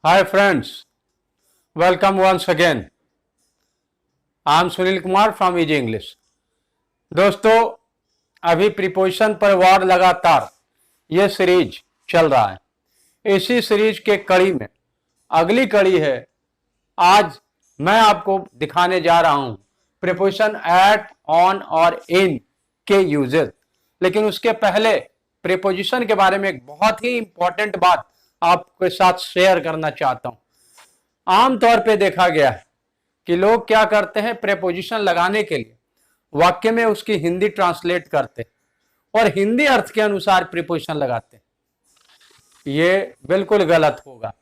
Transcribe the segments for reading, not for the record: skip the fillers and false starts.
Hi friends, welcome once again. I am Sunil Kumar from Easy English. दोस्तों, अभी preposition पर वार लगातार ये सीरीज चल रहा है। इसी सीरीज के कड़ी में अगली कड़ी है। आज मैं आपको दिखाने जा रहा हूं प्रीपोजिशन एट, ऑन और इन के यूजेस। लेकिन उसके पहले प्रीपोजिशन के बारे में एक बहुत ही इंपॉर्टेंट बात आपके साथ शेयर करना चाहता हूं। आमतौर पे देखा गया है कि लोग क्या करते हैं, प्रेपोजिशन लगाने के लिए वाक्य में उसकी हिंदी ट्रांसलेट करते हैं और हिंदी अर्थ के अनुसार प्रेपोजिशन लगाते हैं। ये बिल्कुल गलत होगा,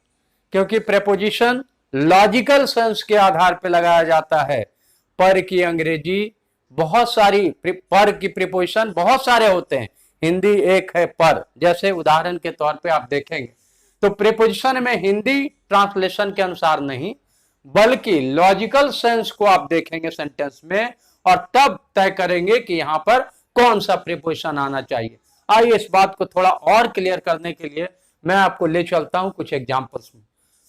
क्योंकि प्रेपोजिशन लॉजिकल सेंस के आधार पर लगाया जाता है। पर की अंग्रेजी बहुत सारी, पर की प्रीपोजिशन बहुत सारे होते हैं, हिंदी एक है पर। जैसे उदाहरण के तौर पे आप देखेंगे तो प्रीपोजिशन में हिंदी ट्रांसलेशन के अनुसार नहीं, बल्कि लॉजिकल सेंस को आप देखेंगे सेंटेंस में और तब तय करेंगे कि यहां पर कौन सा प्रीपोजिशन आना चाहिए। आइए इस बात को थोड़ा और क्लियर करने के लिए मैं आपको ले चलता हूं कुछ एग्जांपल्स में।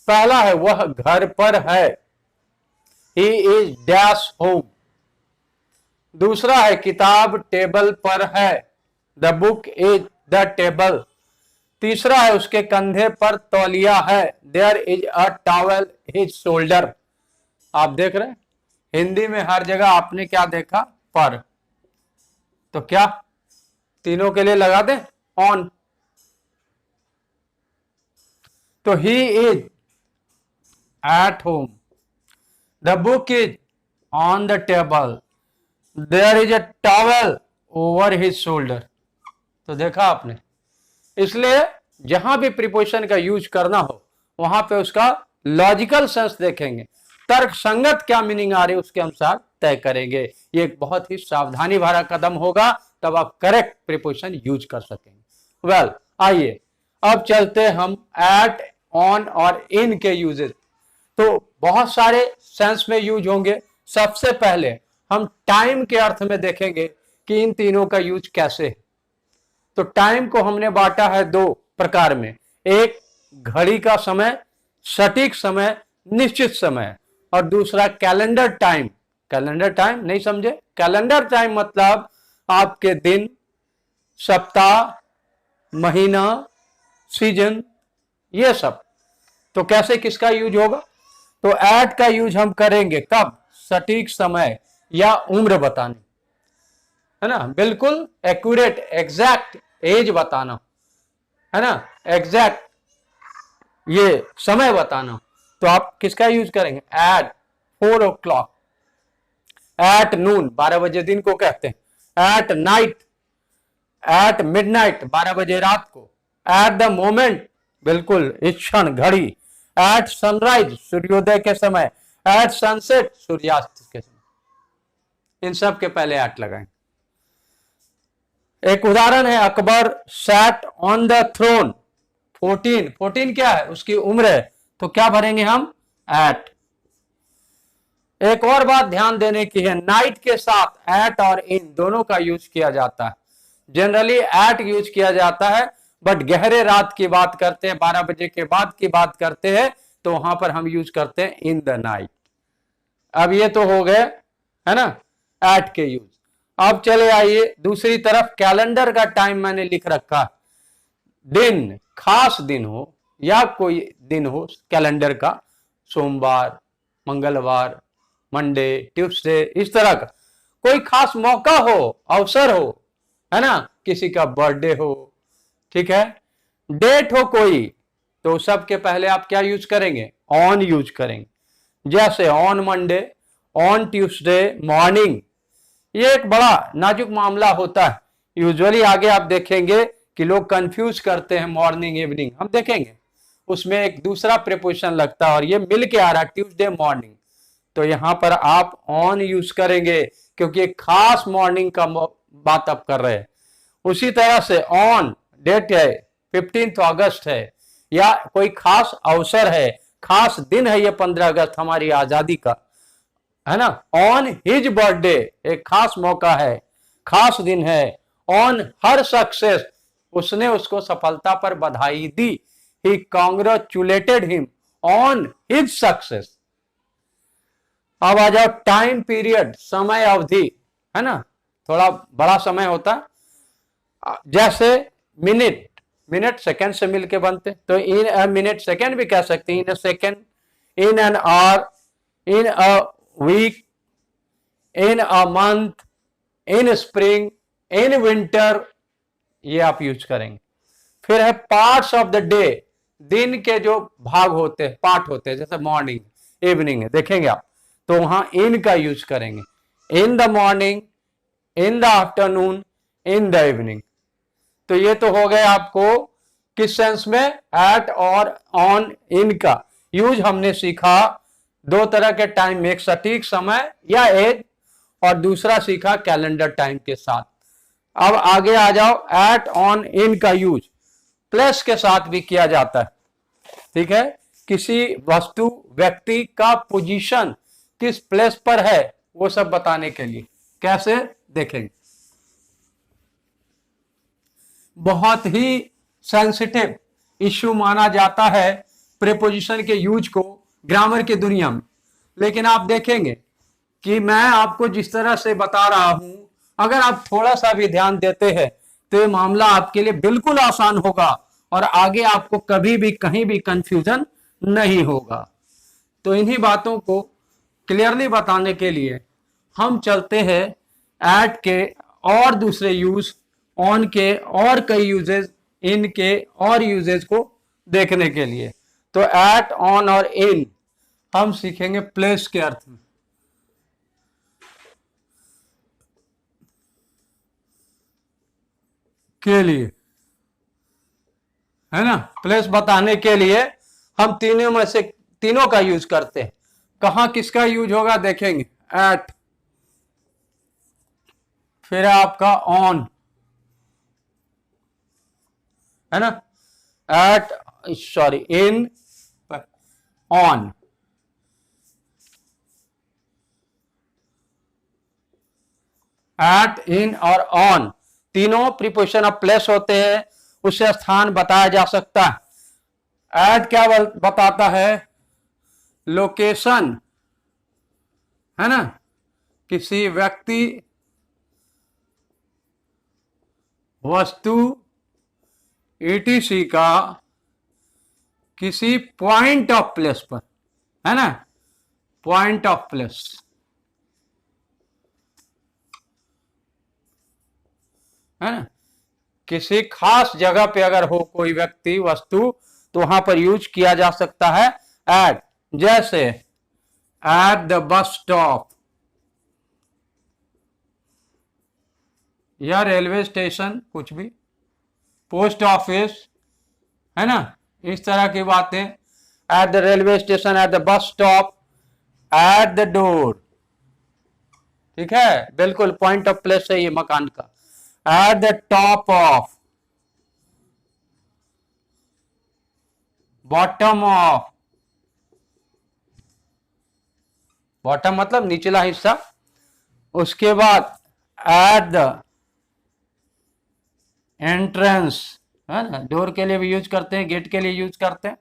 पहला है, वह घर पर है, ही इज डैश होम। दूसरा है, किताब टेबल पर है, the book is the table. तीसरा है, उसके कंधे पर तौलिया है, there is a towel his shoulder. आप देख रहे हैं हिंदी में हर जगह आपने क्या देखा, पर। तो क्या तीनों के लिए लगा दें ऑन। तो he is at home, the book is on the table, there is a towel over his shoulder. तो देखा आपने। इसलिए जहां भी प्रीपोजिशन का यूज करना हो वहां पे उसका लॉजिकल सेंस देखेंगे, तर्क संगत क्या मीनिंग आ रही है उसके अनुसार तय करेंगे। ये एक बहुत ही सावधानी भरा कदम होगा, तब आप करेक्ट प्रीपोजिशन यूज कर सकेंगे। वेल, आइए अब चलते हम एट, ऑन और इन के यूजेस। तो बहुत सारे सेंस में यूज होंगे। सबसे पहले हम टाइम के अर्थ में देखेंगे कि इन तीनों का यूज कैसे है। तो टाइम को हमने बांटा है दो प्रकार में, एक घड़ी का समय, सटीक समय, निश्चित समय, और दूसरा कैलेंडर टाइम। कैलेंडर टाइम नहीं समझे? कैलेंडर टाइम मतलब आपके दिन, सप्ताह, महीना, सीजन, ये सब। तो कैसे किसका यूज होगा? तो एट का यूज हम करेंगे कब? सटीक समय या उम्र बताने, है ना, बिल्कुल एक्यूरेट, एग्जैक्ट एज बताना, है ना, एग्जैक्ट ये समय बताना। तो आप किसका यूज करेंगे? एट 4 o'clock, एट नून 12 बजे दिन को कहते हैं, एट नाइट, एट मिडनाइट 12 बजे रात को, एट द मोमेंट बिल्कुल इस क्षण, घड़ी, एट सनराइज सूर्योदय के समय, एट सनसेट सूर्यास्त के समय। इन सब के पहले एट लगाएंगे। एक उदाहरण है, Akbar sat on the throne 14। 14 क्या है? उसकी उम्र है। तो क्या भरेंगे हम? एट। एक और बात ध्यान देने की है, नाइट के साथ एट और इन दोनों का यूज किया जाता है। जनरली एट यूज किया जाता है, बट गहरे रात की बात करते हैं, 12 बजे के बाद की बात करते हैं, तो वहां पर हम यूज करते हैं इन द नाइट। अब ये तो हो गए, है ना, एट के यूज। अब चले आइए दूसरी तरफ, कैलेंडर का टाइम मैंने लिख रखा। दिन, खास दिन हो या कोई दिन हो कैलेंडर का, सोमवार, मंगलवार, मंडे, ट्यूसडे, इस तरह का कोई खास मौका हो, अवसर हो, है ना, किसी का बर्थडे हो, ठीक है, डेट हो कोई, तो सबके पहले आप क्या यूज करेंगे? ऑन यूज करेंगे। जैसे on Monday, on Tuesday morning. ये एक बड़ा नाजुक मामला होता है। यूजुअली आगे आप देखेंगे कि लोग कंफ्यूज करते हैं मॉर्निंग इवनिंग, हम देखेंगे उसमें एक दूसरा प्रीपोजिशन लगता है और ये मिल के आ रहा है, ट्यूसडे मॉर्निंग। तो यहां पर आप ऑन यूज करेंगे क्योंकि एक खास मॉर्निंग का बात आप कर रहे हैं। उसी तरह से ऑन डेट है, 15 अगस्त है, या कोई खास अवसर है, खास दिन है, ये 15 अगस्त हमारी आजादी का, है ना। ऑन हिज बर्थडे, एक खास मौका है, खास दिन है। ऑन हर सक्सेस, उसने उसको सफलता पर बधाई दी। ही कांग्रेचुलेटेड हिम ऑन हिज सक्सेस। अब आ जाओ टाइम पीरियड, समय अवधि, है ना, थोड़ा बड़ा समय होता है। जैसे मिनट, मिनट सेकंड से मिलके बनते, तो इन अ मिनट सेकंड भी कह सकते हैं, in a second, in an hour, in a week, in a month, in spring, in winter, ये आप यूज करेंगे। फिर है पार्ट्स ऑफ द डे, दिन के जो भाग होते हैं, पार्ट होते हैं, जैसे मॉर्निंग, इवनिंग है, देखेंगे आप, तो वहां इन का यूज करेंगे। In the morning, in the afternoon, in the evening. तो ये तो हो गए आपको किस सेंस में, एट और ऑन, इन का यूज हमने सीखा। दो तरह के टाइम में, एक सटीक समय या एज, और दूसरा सीखा कैलेंडर टाइम के साथ। अब आगे आ जाओ, एट ऑन इन का यूज प्लस के साथ भी किया जाता है, ठीक है, किसी वस्तु व्यक्ति का पोजीशन किस प्लेस पर है वो सब बताने के लिए। कैसे, देखेंगे। बहुत ही सेंसिटिव इश्यू माना जाता है प्रीपोजिशन के यूज को ग्रामर की दुनिया में, लेकिन आप देखेंगे कि मैं आपको जिस तरह से बता रहा हूं, अगर आप थोड़ा सा भी ध्यान देते हैं तो ये मामला आपके लिए बिल्कुल आसान होगा और आगे आपको कभी भी कहीं भी कंफ्यूजन नहीं होगा। तो इन्हीं बातों को क्लियरली बताने के लिए हम चलते हैं एट के और दूसरे यूज, ऑन के और कई यूजेस, इन के और यूजेस को देखने के लिए। तो एट, ऑन और इन हम सीखेंगे प्लेस के अर्थ में। के लिए, है ना, प्लेस बताने के लिए हम तीनों में से तीनों का यूज करते हैं। कहां किसका यूज होगा देखेंगे, एट, फिर आपका ऑन, है ना, at, sorry, in, on. At, in और ऑन तीनों प्रीपोजिशन ऑफ प्लेस होते हैं, उससे स्थान बताया जा सकता है। एट क्या बताता है, लोकेशन, है ना, किसी व्यक्ति, वस्तु, ईटीसी का किसी पॉइंट ऑफ प्लेस पर, है ना, पॉइंट ऑफ प्लेस, है ना, किसी खास जगह पे अगर हो कोई व्यक्ति, वस्तु, तो वहां पर यूज किया जा सकता है एट। जैसे एट द बस स्टॉप या रेलवे स्टेशन, कुछ भी, पोस्ट ऑफिस, है ना, इस तरह की बातें। At the railway station, at the bus stop, at the door, ठीक है, बिल्कुल पॉइंट ऑफ प्लेस है ये मकान का। At the top of, bottom of, bottom मतलब निचला हिस्सा। उसके बाद एट द एंट्रेंस, है ना, डोर के लिए भी यूज करते हैं, गेट के लिए यूज करते हैं।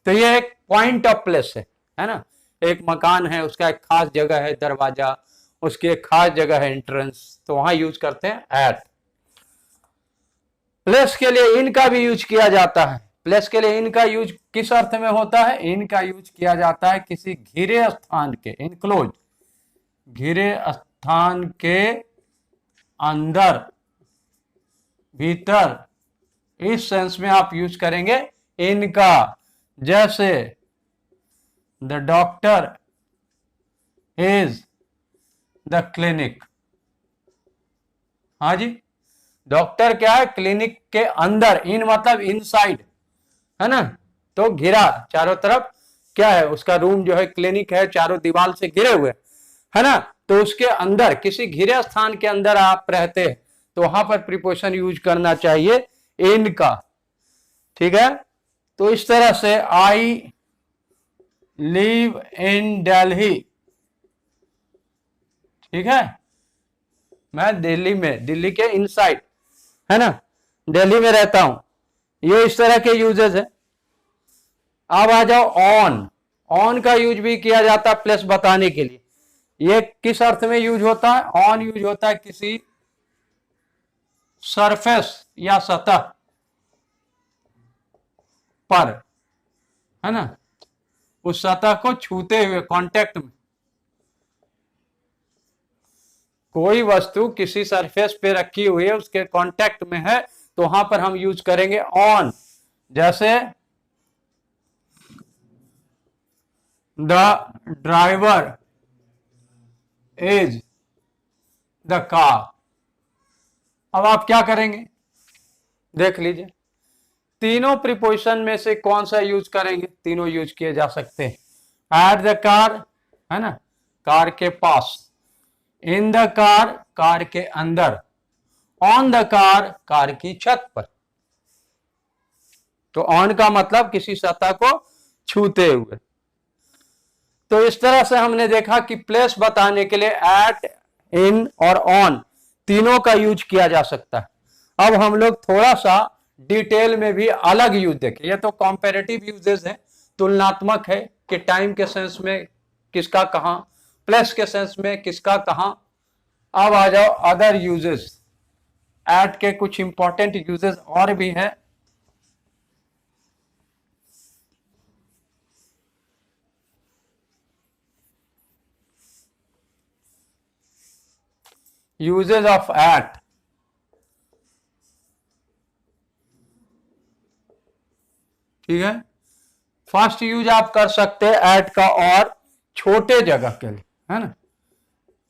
तो ये एक पॉइंट ऑफ प्लेस है ना, एक मकान है, उसका एक खास जगह है दरवाजा, उसकी एक खास जगह है एंट्रेंस, तो वहां यूज करते हैं एट। प्लेस के लिए इन का भी यूज किया जाता है। प्लेस के लिए इन का यूज किस अर्थ में होता है, इन का यूज किया जाता है किसी घिरे स्थान के, इनक्लोज, घिरे स्थान के अंदर, भीतर, इस सेंस में आप यूज करेंगे इनका। जैसे the doctor is the clinic, हाँ जी, डॉक्टर क्या है, क्लिनिक के अंदर, इन मतलब इनसाइड, है ना, तो घिरा चारों तरफ, क्या है उसका रूम जो है, क्लिनिक है, चारों दीवार से घिरे हुए, है ना, तो उसके अंदर, किसी घिरे स्थान के अंदर आप रहते हैं, तो वहां पर प्रीपोजिशन यूज करना चाहिए इन का, ठीक है। तो इस तरह से आई लिव इन दिल्ली, ठीक है, मैं दिल्ली में, दिल्ली के इनसाइड, है ना, दिल्ली में रहता हूं, ये इस तरह के यूजेस है। अब आ जाओ ऑन। ऑन का यूज भी किया जाता है प्लस बताने के लिए। ये किस अर्थ में यूज होता है? ऑन यूज होता है किसी सरफेस या सतह पर, है ना, उस सतह को छूते हुए, कांटेक्ट में। कोई वस्तु किसी सरफेस पे रखी हुई है, उसके कांटेक्ट में है, तो वहां पर हम यूज करेंगे ऑन। जैसे the driver is the car. अब आप क्या करेंगे, देख लीजिए। तीनों प्रीपोजिशन में से कौन सा यूज करेंगे? तीनों यूज किए जा सकते हैं। एट द कार, है ना, कार के पास। इन द कार, कार के अंदर। ऑन द कार, कार की छत पर। तो ऑन का मतलब किसी सतह को छूते हुए। तो इस तरह से हमने देखा कि प्लेस बताने के लिए एट, इन और ऑन तीनों का यूज किया जा सकता है। अब हम लोग थोड़ा सा डिटेल में भी अलग यूज देखें। ये तो कॉम्पेरेटिव यूजेस है, तुलनात्मक है कि टाइम के सेंस में किसका कहां, प्लेस के सेंस में किसका कहां। अब आ जाओ अदर यूजेस। एट के कुछ इंपॉर्टेंट यूजेस और भी हैं। Uses of at. ठीक है, फर्स्ट यूज आप कर सकते हैं एट का, और छोटे जगह के लिए, है ना,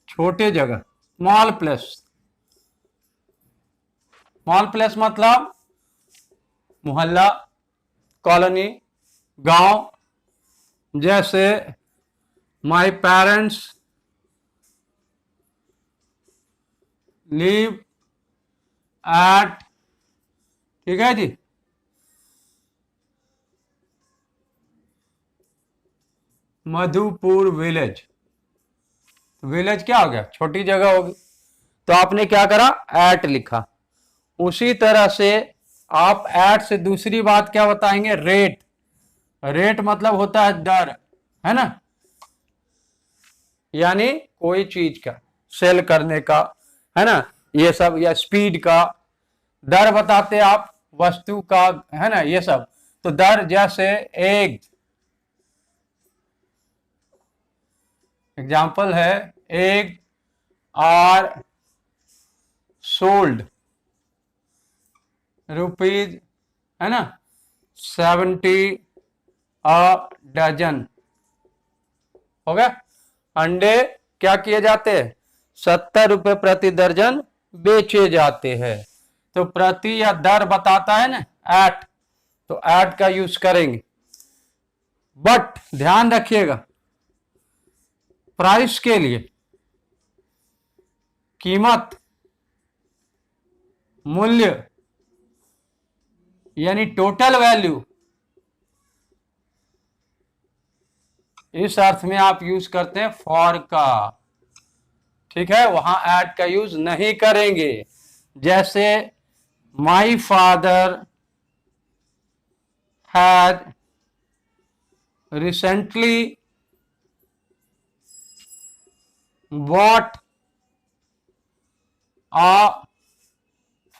छोटे जगह, स्मॉल प्लेस। स्मॉल प्लेस मतलब मोहल्ला, कॉलोनी, गांव। जैसे माय पेरेंट्स लिव एट, ठीक है जी, मधुपुर विलेज। विलेज क्या हो गया? छोटी जगह होगी, तो आपने क्या करा? एट लिखा। उसी तरह से आप एट से दूसरी बात क्या बताएंगे? रेट। रेट मतलब होता है दर, है ना, यानी कोई चीज का सेल करने का, है ना, ये सब, या स्पीड का दर बताते आप, वस्तु का, है ना, ये सब। तो दर, जैसे एग, एग्जाम्पल है, एग आर सोल्ड रुपीज, है ना, 70 अ डजन। हो गया। अंडे क्या किए जाते हैं? 70 रुपए प्रति दर्जन बेचे जाते हैं। तो प्रति या दर बताता है ना एट, तो एट का यूज करेंगे। बट ध्यान रखिएगा, प्राइस के लिए, कीमत, मूल्य, यानी टोटल वैल्यू, इस अर्थ में आप यूज करते हैं फॉर का। ठीक है, वहां एट का यूज नहीं करेंगे। जैसे my father had recently bought a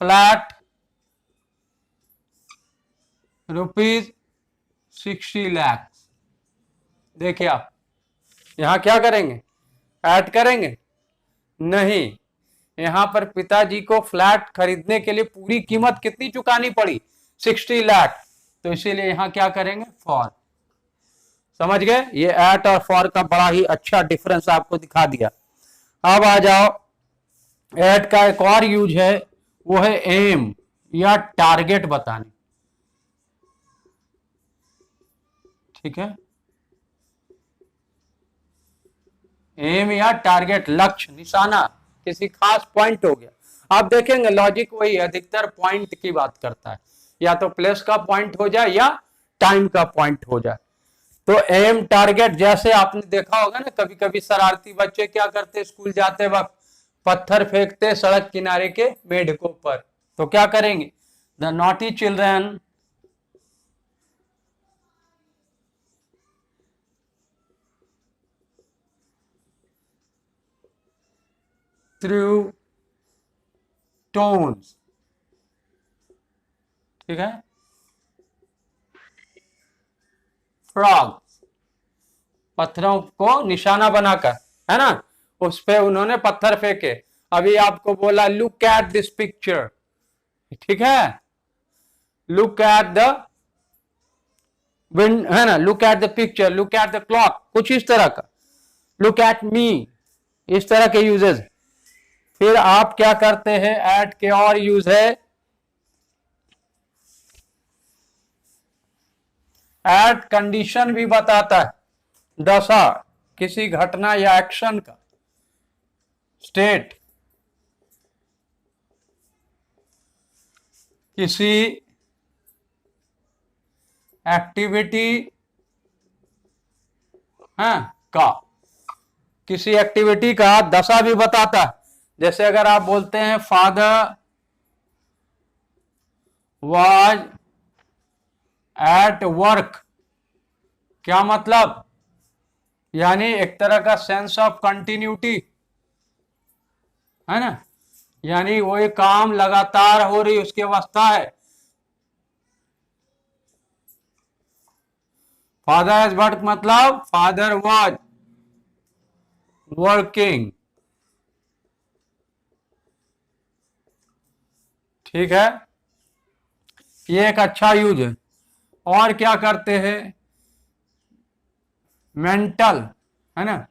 flat rupees 60 lakh. देखिए आप यहां क्या करेंगे? ऐड करेंगे? नहीं, यहां पर पिताजी को फ्लैट खरीदने के लिए पूरी कीमत कितनी चुकानी पड़ी? 60 लाख। तो इसीलिए यहां क्या करेंगे? फॉर। समझ गए? ये एट और फॉर का बड़ा ही अच्छा डिफरेंस आपको दिखा दिया। अब आ जाओ, एट का एक और यूज है, वो है एम, या टारगेट बताने। ठीक है, एम या टारगेट, लक्ष्य, निशाना, किसी खास पॉइंट हो गया। आप देखेंगे लॉजिक वही है, अधिकतर पॉइंट की बात करता है, या तो प्लेस का पॉइंट हो जाए या टाइम का पॉइंट हो जाए। तो एम, टारगेट, जैसे आपने देखा होगा ना, कभी कभी शरारती बच्चे क्या करते, स्कूल जाते वक्त पत्थर फेंकते सड़क किनारे के मेढकों पर। तो क्या करेंगे? The naughty children threw stones, ठीक है। फ्रॉग, पत्थरों को निशाना बनाकर, है ना, उस पे उन्होंने पत्थर फेंके। अभी आपको बोला लुक एट दिस पिक्चर, ठीक है, लुक एट द विंड, है ना, look at the picture, look at the clock, कुछ इस तरह का, लुक एट मी, इस तरह के यूजेस। फिर आप क्या करते हैं, एट के और यूज है, एट कंडीशन भी बताता है, दशा, किसी घटना या एक्शन का, स्टेट, किसी एक्टिविटी, है का, किसी एक्टिविटी का दशा भी बताता है। जैसे अगर आप बोलते हैं फादर वाज एट वर्क, क्या मतलब, यानी एक तरह का सेंस ऑफ कंटिन्यूटी, है ना, यानी वो एक काम लगातार हो रही उसकी अवस्था है। फादर इज वर्क मतलब फादर वाज वर्किंग, ठीक है, ये एक अच्छा यूज है। और क्या करते हैं, मेंटल, है ना,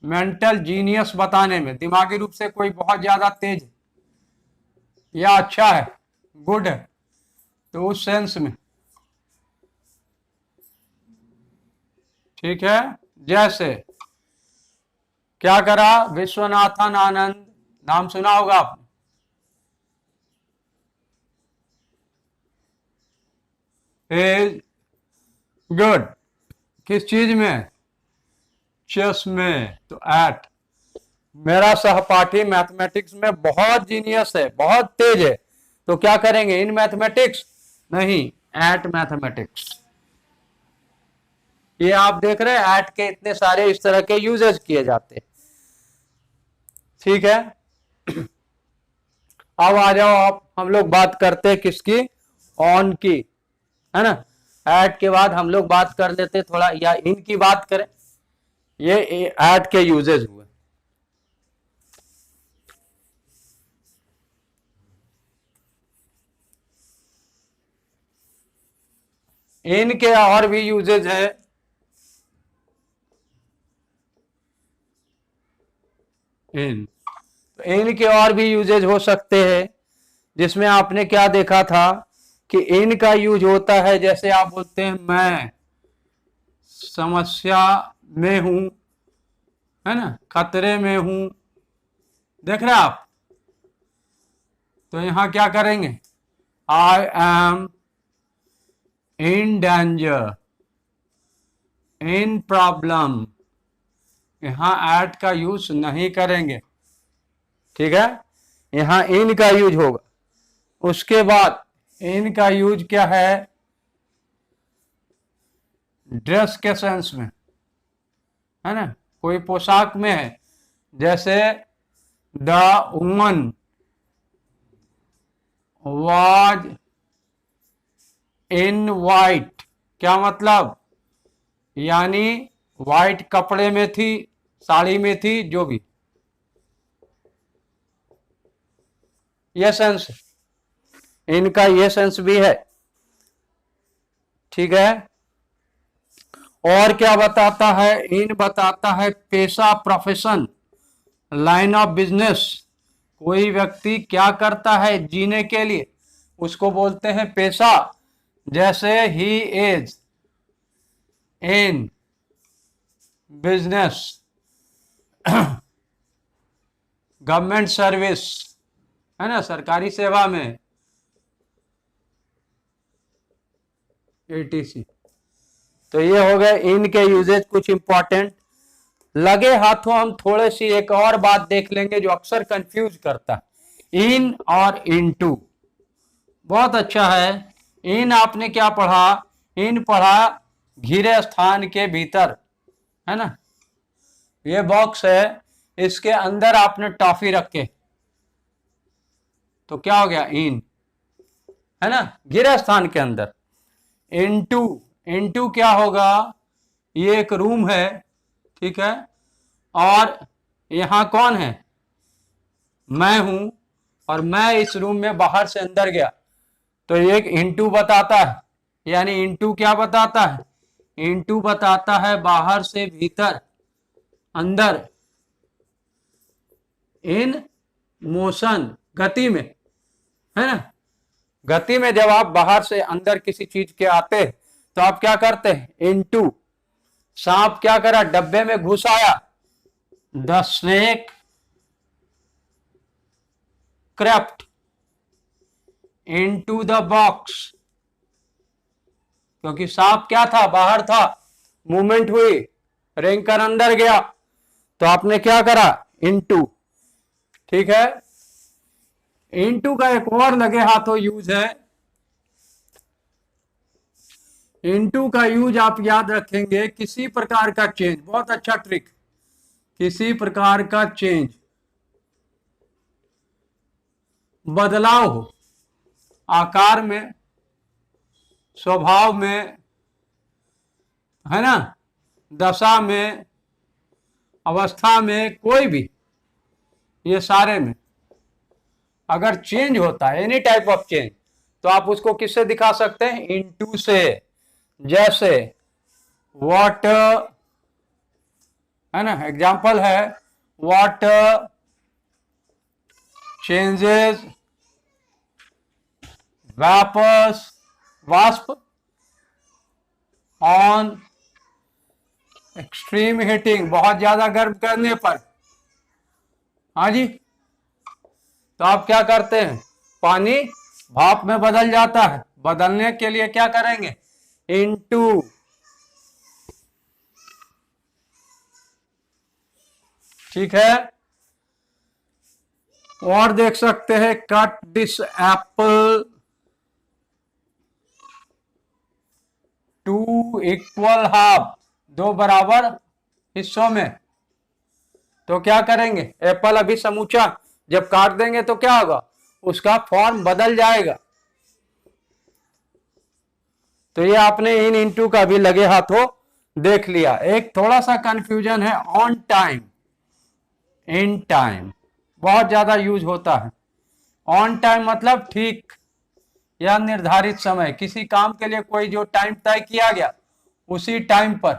मेंटल जीनियस बताने में, दिमागी रूप से कोई बहुत ज्यादा तेज या अच्छा है, गुड है, तो उस सेंस में, ठीक है। जैसे क्या करा, विश्वनाथन आनंद, नाम सुना होगा आपने, इज गुड, किस चीज में, चेस में, तो एट, मेरा सहपाठी मैथमेटिक्स में बहुत जीनियस है, बहुत तेज है, तो क्या करेंगे, इन मैथमेटिक्स नहीं, एट मैथमेटिक्स। ये आप देख रहे हैं एट के इतने सारे इस तरह के यूजेस किए जाते हैं, ठीक है। अब आ जाओ आप, हम लोग बात करते हैं किसकी, ऑन की, है ना, एट के बाद हम लोग बात कर लेते थोड़ा, या इन की बात करें, ये एट के यूजेस हुए। इनके और भी यूजेज है, इनके और भी यूजेज हो सकते हैं, जिसमें आपने क्या देखा था कि इनका यूज होता है, जैसे आप बोलते हैं मैं समस्या में हूं, है ना, खतरे में हूं, देख रहे आप, तो यहां क्या करेंगे, I am in danger, in problem, यहां एट का यूज नहीं करेंगे, ठीक है, यहां इन का यूज होगा। उसके बाद इन का यूज क्या है, ड्रेस के सेंस में, है ना, कोई पोशाक में है, जैसे the woman was in white, क्या मतलब, यानी वाइट कपड़े में थी, साड़ी में थी, जो भी, ये सेंस, इनका ये सेंस भी है, ठीक है। और क्या बताता है, इन बताता है पेशा, प्रोफेशन, लाइन ऑफ बिजनेस, कोई व्यक्ति क्या करता है जीने के लिए, उसको बोलते हैं पेशा। जैसे he is in business, government service, है ना, सरकारी सेवा में, एटीसी। तो ये हो गए इनके यूजेज कुछ इंपॉर्टेंट। लगे हाथों हम थोड़े सी एक और बात देख लेंगे जो अक्सर कंफ्यूज करता है, इन और इनटू। बहुत अच्छा है, इन आपने क्या पढ़ा, इन पढ़ा घिरे स्थान के भीतर, है ना, ये बॉक्स है, इसके अंदर आपने टॉफी रखे तो क्या हो गया? इन, है ना, गृह स्थान के अंदर। इनटू, इनटू क्या होगा? ये एक रूम है, ठीक है, और यहां कौन है? मैं हूं, और मैं इस रूम में बाहर से अंदर गया, तो एक इंटू बताता है। यानी इंटू क्या बताता है? इंटू बताता है बाहर से भीतर, अंदर, इन मोशन, गति में, है ना। गति में जब आप बाहर से अंदर किसी चीज के आते हैं तो आप क्या करते हैं? इंटू। सांप क्या करा? डब्बे में घुस आया। The snake crept into the box, क्योंकि सांप क्या था? बाहर था, मूवमेंट हुई, रेंग कर अंदर गया, तो आपने क्या करा? इनटू, ठीक है। इनटू का एक और लगे हाथों यूज है। इनटू का यूज आप याद रखेंगे, किसी प्रकार का चेंज, बहुत अच्छा ट्रिक, किसी प्रकार का चेंज, बदलाव हो आकार में, स्वभाव में, है ना, दशा में, अवस्था में, कोई भी, ये सारे में अगर चेंज होता है, एनी टाइप ऑफ चेंज, तो आप उसको किससे दिखा सकते हैं? इनटू से। जैसे व्हाट, है ना, एग्जाम्पल है, व्हाट चेंजेस वापस, वास्प ऑन एक्सट्रीम हीटिंग, बहुत ज्यादा गर्म करने पर। हाँ जी, तो आप क्या करते हैं? पानी भाप में बदल जाता है, बदलने के लिए क्या करेंगे? इनटू। ठीक है, और देख सकते हैं, cut this apple two equal half, दो बराबर हिस्सों में। तो क्या करेंगे? एप्पल अभी समूचा, जब काट देंगे तो क्या होगा? उसका फॉर्म बदल जाएगा। तो ये आपने इन इनटू का भी लगे हाथों देख लिया। एक थोड़ा सा कंफ्यूजन है, ऑन टाइम, इन टाइम बहुत ज्यादा यूज होता है। ऑन टाइम मतलब ठीक या निर्धारित समय, किसी काम के लिए कोई जो टाइम तय किया गया उसी टाइम पर,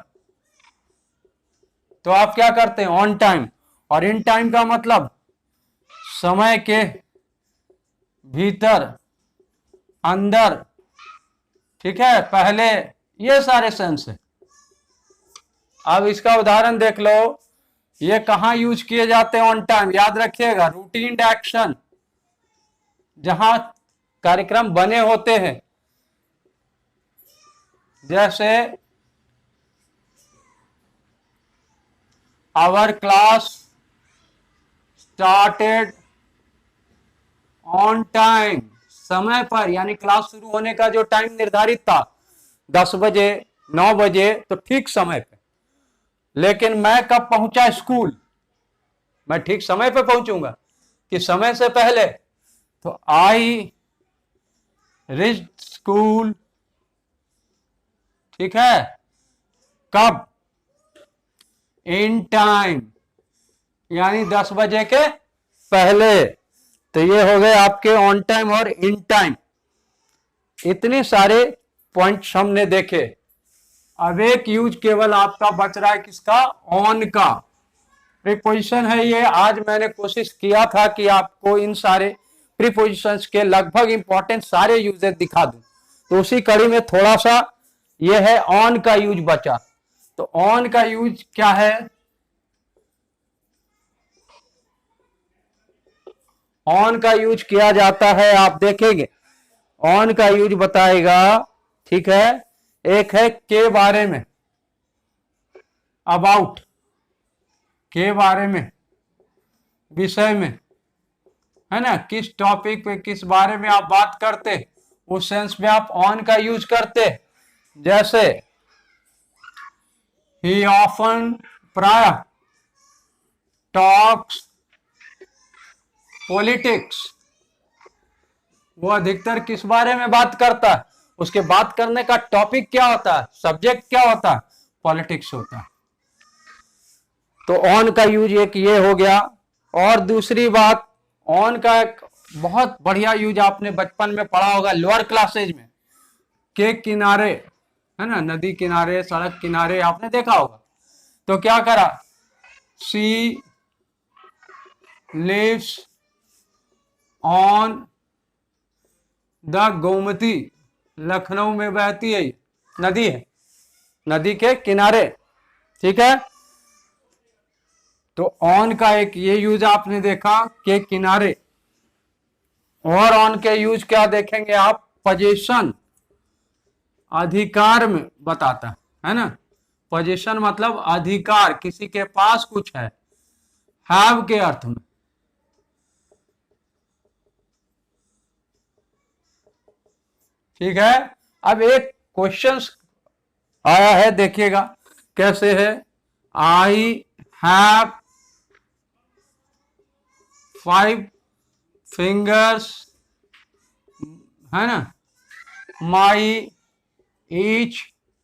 तो आप क्या करते हैं? On time. और इन टाइम का मतलब समय के भीतर, अंदर, ठीक है, पहले, ये सारे सेंस है। अब इसका उदाहरण देख लो, ये कहां यूज किए जाते हैं? ऑन टाइम, याद रखिएगा, रूटीन एक्शन, जहां कार्यक्रम बने होते हैं, जैसे our class started on time, समय पर, यानी क्लास शुरू होने का जो टाइम निर्धारित था 10 बजे, 9 बजे, तो ठीक समय पे। लेकिन मैं कब पहुंचा स्कूल? मैं ठीक समय पे पहुंचूंगा कि समय से पहले? तो आई रीच्ड स्कूल, ठीक है, कब? इन टाइम, यानी 10 बजे के पहले। तो ये हो गए आपके ऑन टाइम और इन टाइम। इतने सारे पॉइंट्स हमने देखे। अब एक यूज केवल आपका बच रहा है, किसका? ऑन का। प्रीपोजिशन है ये। आज मैंने कोशिश किया था कि आपको इन सारे प्रीपोजिशंस के लगभग इंपॉर्टेंट सारे यूजेस दिखा दूं, तो उसी कड़ी में थोड़ा सा ये है, ऑन का यूज बचा। तो ऑन का यूज क्या है? ऑन का यूज किया जाता है, आप देखेंगे ऑन का यूज बताएगा, ठीक है। एक है के बारे में, अबाउट, के बारे में, विषय में, है ना, किस टॉपिक पे, किस बारे में आप बात करते, उस सेंस में आप ऑन का यूज करते। जैसे ही ऑफन, प्राय, टॉक्स पॉलिटिक्स, वो अधिकतर किस बारे में बात करता है, उसके बात करने का टॉपिक क्या होता है, सब्जेक्ट क्या होता है, पॉलिटिक्स होता है। तो ऑन का यूज एक ये हो गया। और दूसरी बात, ऑन का एक बहुत बढ़िया यूज आपने बचपन में पढ़ा होगा लोअर क्लासेज में, के किनारे, है ना, नदी किनारे, सड़क किनारे, आपने देखा होगा। तो क्या करा, she lives on the Gomti, Lucknow में बहती है नदी है, नदी के किनारे, ठीक है। तो ऑन का एक ये यूज आपने देखा के किनारे। और ऑन के यूज क्या देखेंगे आप, पोजीशन, अधिकार में बताता है ना, पोजीशन मतलब अधिकार, किसी के पास कुछ है, हैव के अर्थ में। ठीक है। अब एक क्वेश्चन आया है, देखिएगा कैसे है। आई हैव 5 फिंगर्स, है ना, माई ईच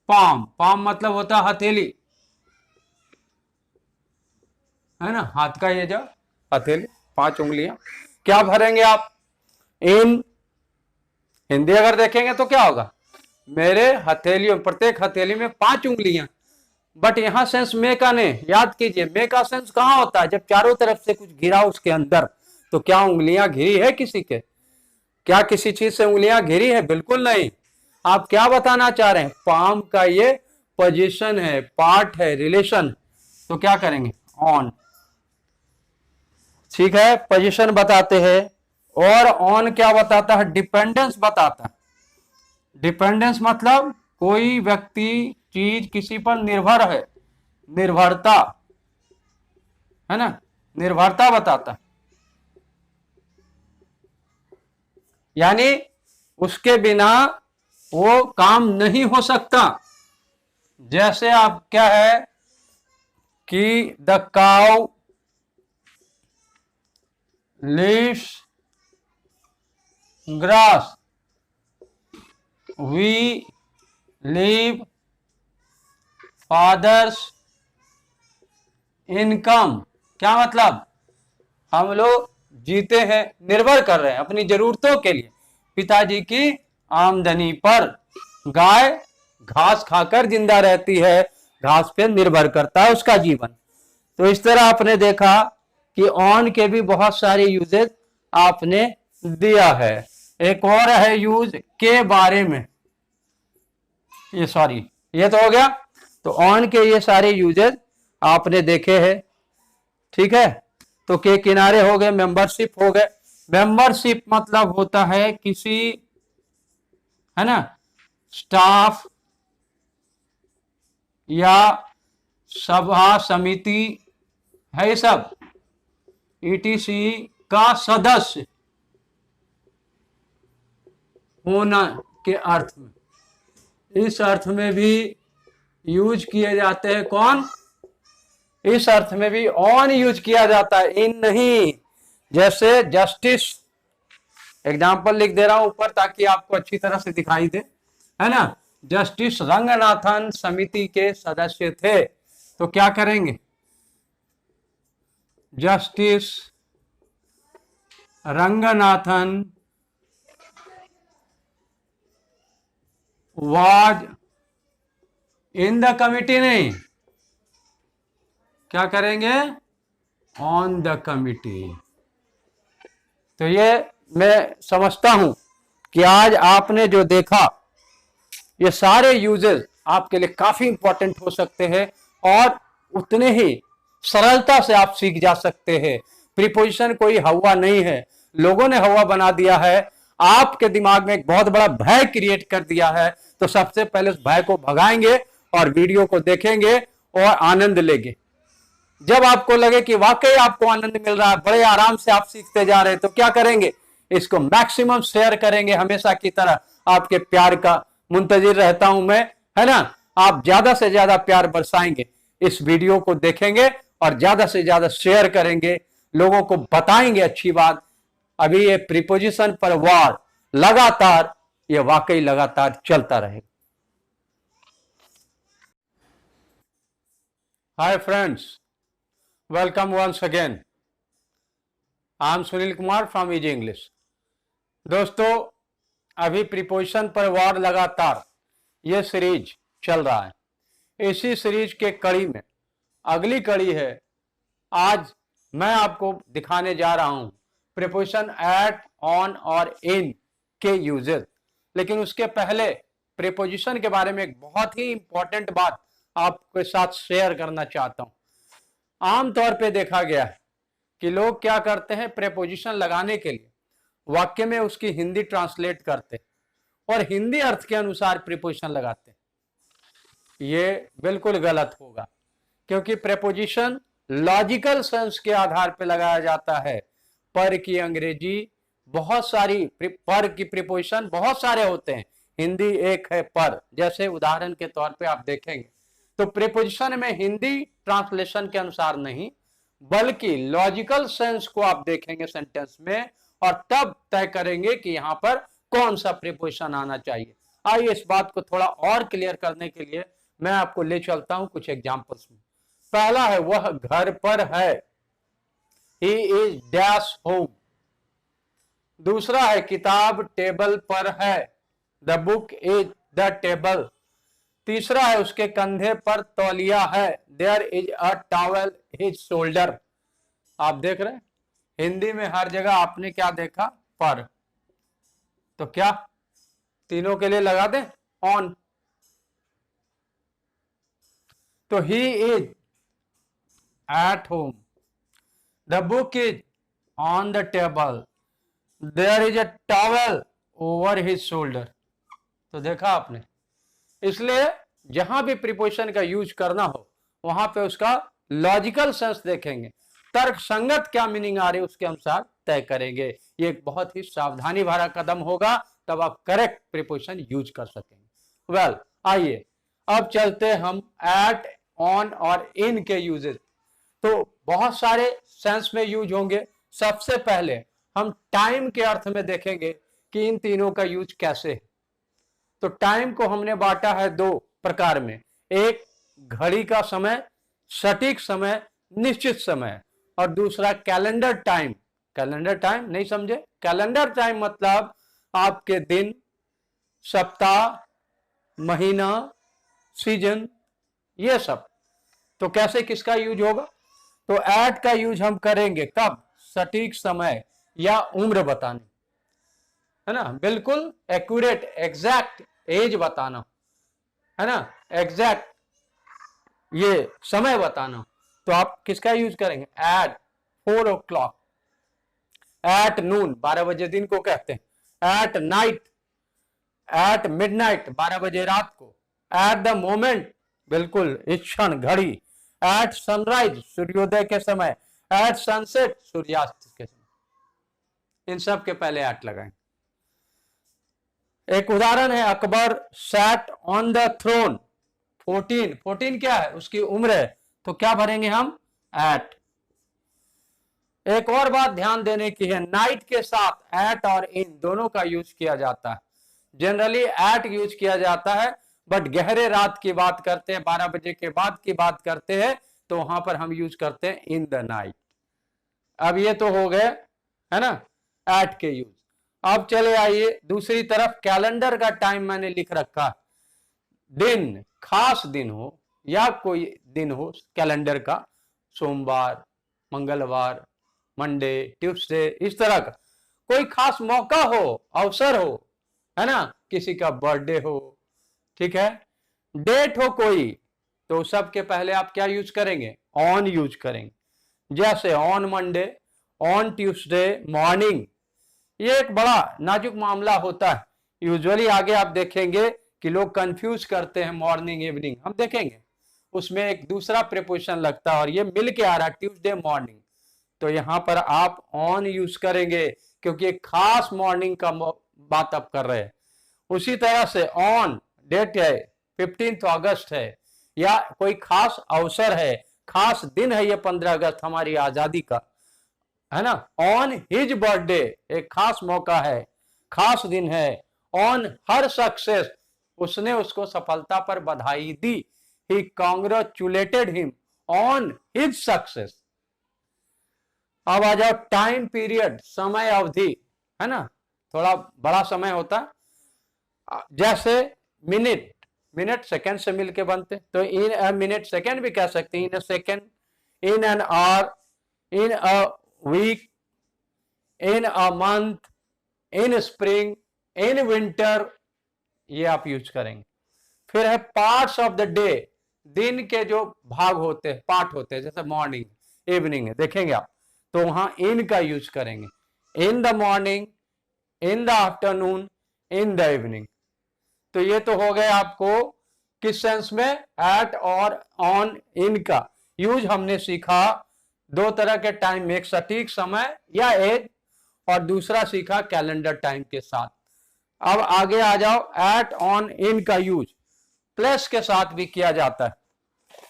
पाम, पाम मतलब होता है हथेली, है ना, हाथ का ये जो हथेली, 5 उंगलियां। क्या भरेंगे आप, इन हिंदी अगर देखेंगे तो क्या होगा, मेरे हथेलियों, प्रत्येक हथेली में 5 उंगलियां। बट यहां सेंस मे का नहीं, याद कीजिए मे का सेंस कहां होता है, जब चारों तरफ से कुछ घिरा उसके अंदर। तो क्या उंगलियां घिरी है किसी के, क्या किसी चीज से उंगलियां घिरी है, बिल्कुल नहीं। आप क्या बताना चाह रहे हैं, पाम का ये पोजीशन है, पार्ट है, रिलेशन। तो क्या करेंगे, ऑन, ठीक है, पोजीशन बताते हैं। और ऑन क्या बताता है, डिपेंडेंस बताता है। डिपेंडेंस मतलब कोई व्यक्ति, चीज किसी पर निर्भर है, निर्भरता, है ना, निर्भरता बताता है। यानी उसके बिना वो काम नहीं हो सकता। जैसे आप क्या है कि the cow lives grass, we live father's income. क्या मतलब, हम लोग जीते हैं, निर्भर कर रहे हैं अपनी जरूरतों के लिए पिताजी की आमदनी पर। गाय घास खाकर जिंदा रहती है, घास पे निर्भर करता है उसका जीवन। तो इस तरह आपने देखा कि ऑन के भी बहुत सारे यूजेस आपने दिया है। एक और है यूज के बारे में, ये सॉरी ये तो हो गया। तो ऑन के ये सारे यूजेस आपने देखे हैं, ठीक है। तो के किनारे हो गए, मेंबरशिप हो गए। मेंबरशिप मतलब होता है किसी, है ना, स्टाफ या सभा समिति है सब, ईटीसी का सदस्य होना के अर्थ में, इस अर्थ में भी यूज किए जाते हैं। कौन, इस अर्थ में भी ऑन यूज किया जाता है, इन नहीं। जैसे जस्टिस, एग्जाम्पल लिख दे रहा हूं ऊपर ताकि आपको अच्छी तरह से दिखाई दे, है ना। जस्टिस रंगनाथन समिति के सदस्य थे। तो क्या करेंगे, justice Ranganathan was in the committee, नहीं, क्या करेंगे, ऑन द कमिटी। तो ये मैं समझता हूं कि आज आपने जो देखा, ये सारे यूजेस आपके लिए काफी इंपॉर्टेंट हो सकते हैं और उतने ही सरलता से आप सीख जा सकते हैं। प्रीपोजिशन कोई हवा नहीं है, लोगों ने हवा बना दिया है, आपके दिमाग में एक बहुत बड़ा भय क्रिएट कर दिया है। तो सबसे पहले उस भय को भगाएंगे और वीडियो को देखेंगे और आनंद लेंगे। जब आपको लगे कि वाकई आपको आनंद मिल रहा है, बड़े आराम से आप सीखते जा रहे हैं, तो क्या करेंगे, इसको मैक्सिमम शेयर करेंगे। हमेशा की तरह आपके प्यार का मुंतजिर रहता हूं मैं, है ना। आप ज्यादा से ज्यादा प्यार बरसाएंगे, इस वीडियो को देखेंगे और ज्यादा से ज्यादा शेयर करेंगे, लोगों को बताएंगे अच्छी बात। अभी ये प्रीपोजिशन पर वार लगातार, ये वाकई लगातार चलता रहेगा। Hi friends, welcome once again. I am Sunil Kumar from easy English. दोस्तों, अभी प्रीपोजिशन पर वार लगातार ये सीरीज चल रहा है। इसी सीरीज के कड़ी में अगली कड़ी है। आज मैं आपको दिखाने जा रहा हूं प्रीपोजिशन एट, ऑन और इन के यूजेस। लेकिन उसके पहले प्रीपोजिशन के बारे में एक बहुत ही इंपॉर्टेंट बात आपके साथ शेयर करना चाहता हूं। आमतौर पे देखा गया है कि लोग क्या करते हैं, प्रीपोजिशन लगाने के लिए वाक्य में उसकी हिंदी ट्रांसलेट करते हैं और हिंदी अर्थ के अनुसार प्रीपोजिशन लगाते हैं। ये बिल्कुल गलत होगा, क्योंकि प्रीपोजिशन लॉजिकल सेंस के आधार पर लगाया जाता है। पर की अंग्रेजी बहुत सारी, पर की प्रीपोजिशन बहुत सारे होते हैं, हिंदी एक है पर। जैसे उदाहरण के तौर पे आप देखेंगे तो प्रीपोजिशन में हिंदी ट्रांसलेशन के अनुसार नहीं, बल्कि लॉजिकल सेंस को आप देखेंगे सेंटेंस में और तब तय करेंगे कि यहां पर कौन सा प्रीपोजिशन आना चाहिए। आइए इस बात को थोड़ा और क्लियर करने के लिए मैं आपको ले चलता हूं कुछ एग्जांपल्स में। पहला है, वह घर पर है, ही इज डैश होम। दूसरा है, किताब टेबल पर है, the book is the table. तीसरा है, उसके कंधे पर तौलिया है, there is a towel his shoulder. आप देख रहे हैं हिंदी में हर जगह आपने क्या देखा, पर। तो क्या तीनों के लिए लगा दें ऑन? तो he is at home, the book is on the table, there is a towel over his shoulder. तो देखा आपने। इसलिए जहां भी प्रीपोजिशन का यूज करना हो वहां पे उसका लॉजिकल सेंस देखेंगे, तर्क संगत क्या मीनिंग आ रही है उसके अनुसार तय करेंगे। ये एक बहुत ही सावधानी भरा कदम होगा, तब आप करेक्ट प्रीपोजिशन यूज कर सकेंगे। वेल, आइए अब चलते हम एट, ऑन और इन के यूजेस। तो बहुत सारे सेंस में यूज होंगे। सबसे पहले हम टाइम के अर्थ में देखेंगे कि इन तीनों का यूज कैसे है। तो टाइम को हमने बांटा है दो प्रकार में, एक घड़ी का समय, सटीक समय, निश्चित समय, और दूसरा कैलेंडर टाइम। कैलेंडर टाइम नहीं समझे? कैलेंडर टाइम मतलब आपके दिन, सप्ताह, महीना, सीजन, ये सब। तो कैसे किसका यूज होगा? तो एट का यूज हम करेंगे कब? सटीक समय या उम्र बताने, है ना, बिल्कुल एक्यूरेट, एग्जैक्ट एज बताना, है ना, एग्जैक्ट ये समय बताना। तो आप किसका यूज करेंगे? एट 4 o'clock, एट नून 12 बजे दिन को कहते हैं, एट नाइट, एट मिडनाइट 12 बजे रात को, एट द मोमेंट बिल्कुल इस क्षण, घड़ी, एट सनराइज सूर्योदय के समय, एट सनसेट सूर्यास्त के समय। इन सब के पहले एट लगाएं। एक उदाहरण है, Akbar sat on the throne 14। 14 क्या है? उसकी उम्र है। तो क्या भरेंगे हम? एट। एक और बात ध्यान देने की है, नाइट के साथ एट और इन दोनों का यूज किया जाता है। जनरली एट यूज किया जाता है, बट गहरे रात की बात करते हैं, 12 बजे के बाद की बात करते हैं, तो वहां पर हम यूज करते हैं इन द नाइट। अब ये तो हो गए, है ना, एट के यूज। अब चले आइए दूसरी तरफ, कैलेंडर का टाइम मैंने लिख रखा। दिन, खास दिन हो या कोई दिन हो कैलेंडर का, सोमवार, मंगलवार, मंडे, ट्यूसडे, इस तरह का कोई खास मौका हो, अवसर हो, है ना, किसी का बर्थडे हो, ठीक है, डेट हो कोई, तो सबके पहले आप क्या यूज करेंगे? ऑन यूज करेंगे। जैसे on Monday, on Tuesday morning. ये एक बड़ा नाजुक मामला होता है। यूजुअली आगे आप देखेंगे कि लोग कंफ्यूज करते हैं मॉर्निंग इवनिंग, हम देखेंगे उसमें एक दूसरा प्रीपोजिशन लगता है और ये मिल के आ रहा है ट्यूसडे मॉर्निंग। तो यहां पर आप ऑन यूज करेंगे क्योंकि एक खास मॉर्निंग का बात आप कर रहे हैं। उसी तरह से ऑन डेट है, 15 अगस्त है, या कोई खास अवसर है, खास दिन है ये 15 अगस्त हमारी आजादी का, है ना। ऑन हिज बर्थडे, एक खास मौका है, खास दिन है। ऑन हर सक्सेस, उसने उसको सफलता पर बधाई दी। He congratulated him on his success. अब आ जाओ टाइम पीरियड, समय अवधि, है ना, थोड़ा बड़ा समय होता, जैसे मिनट, मिनट सेकंड से मिलके बनते, तो इन अ मिनट सेकंड भी कह सकते हैं, in a second, in an hour, in a week, in a month, in spring, in winter, ये आप यूज करेंगे। फिर है पार्ट्स ऑफ द डे, दिन के जो भाग होते हैं, पार्ट होते हैं, जैसे मॉर्निंग, इवनिंग है, देखेंगे आप, तो वहां इन का यूज करेंगे। In the morning, in the afternoon, in the evening. तो ये तो हो गए आपको किस सेंस में, एट और ऑन, इन का यूज हमने सीखा। दो तरह के टाइम, एक सटीक समय या एज, और दूसरा सीखा कैलेंडर टाइम के साथ। अब आगे आ जाओ, एट ऑन इन का यूज प्लेस के साथ भी किया जाता है,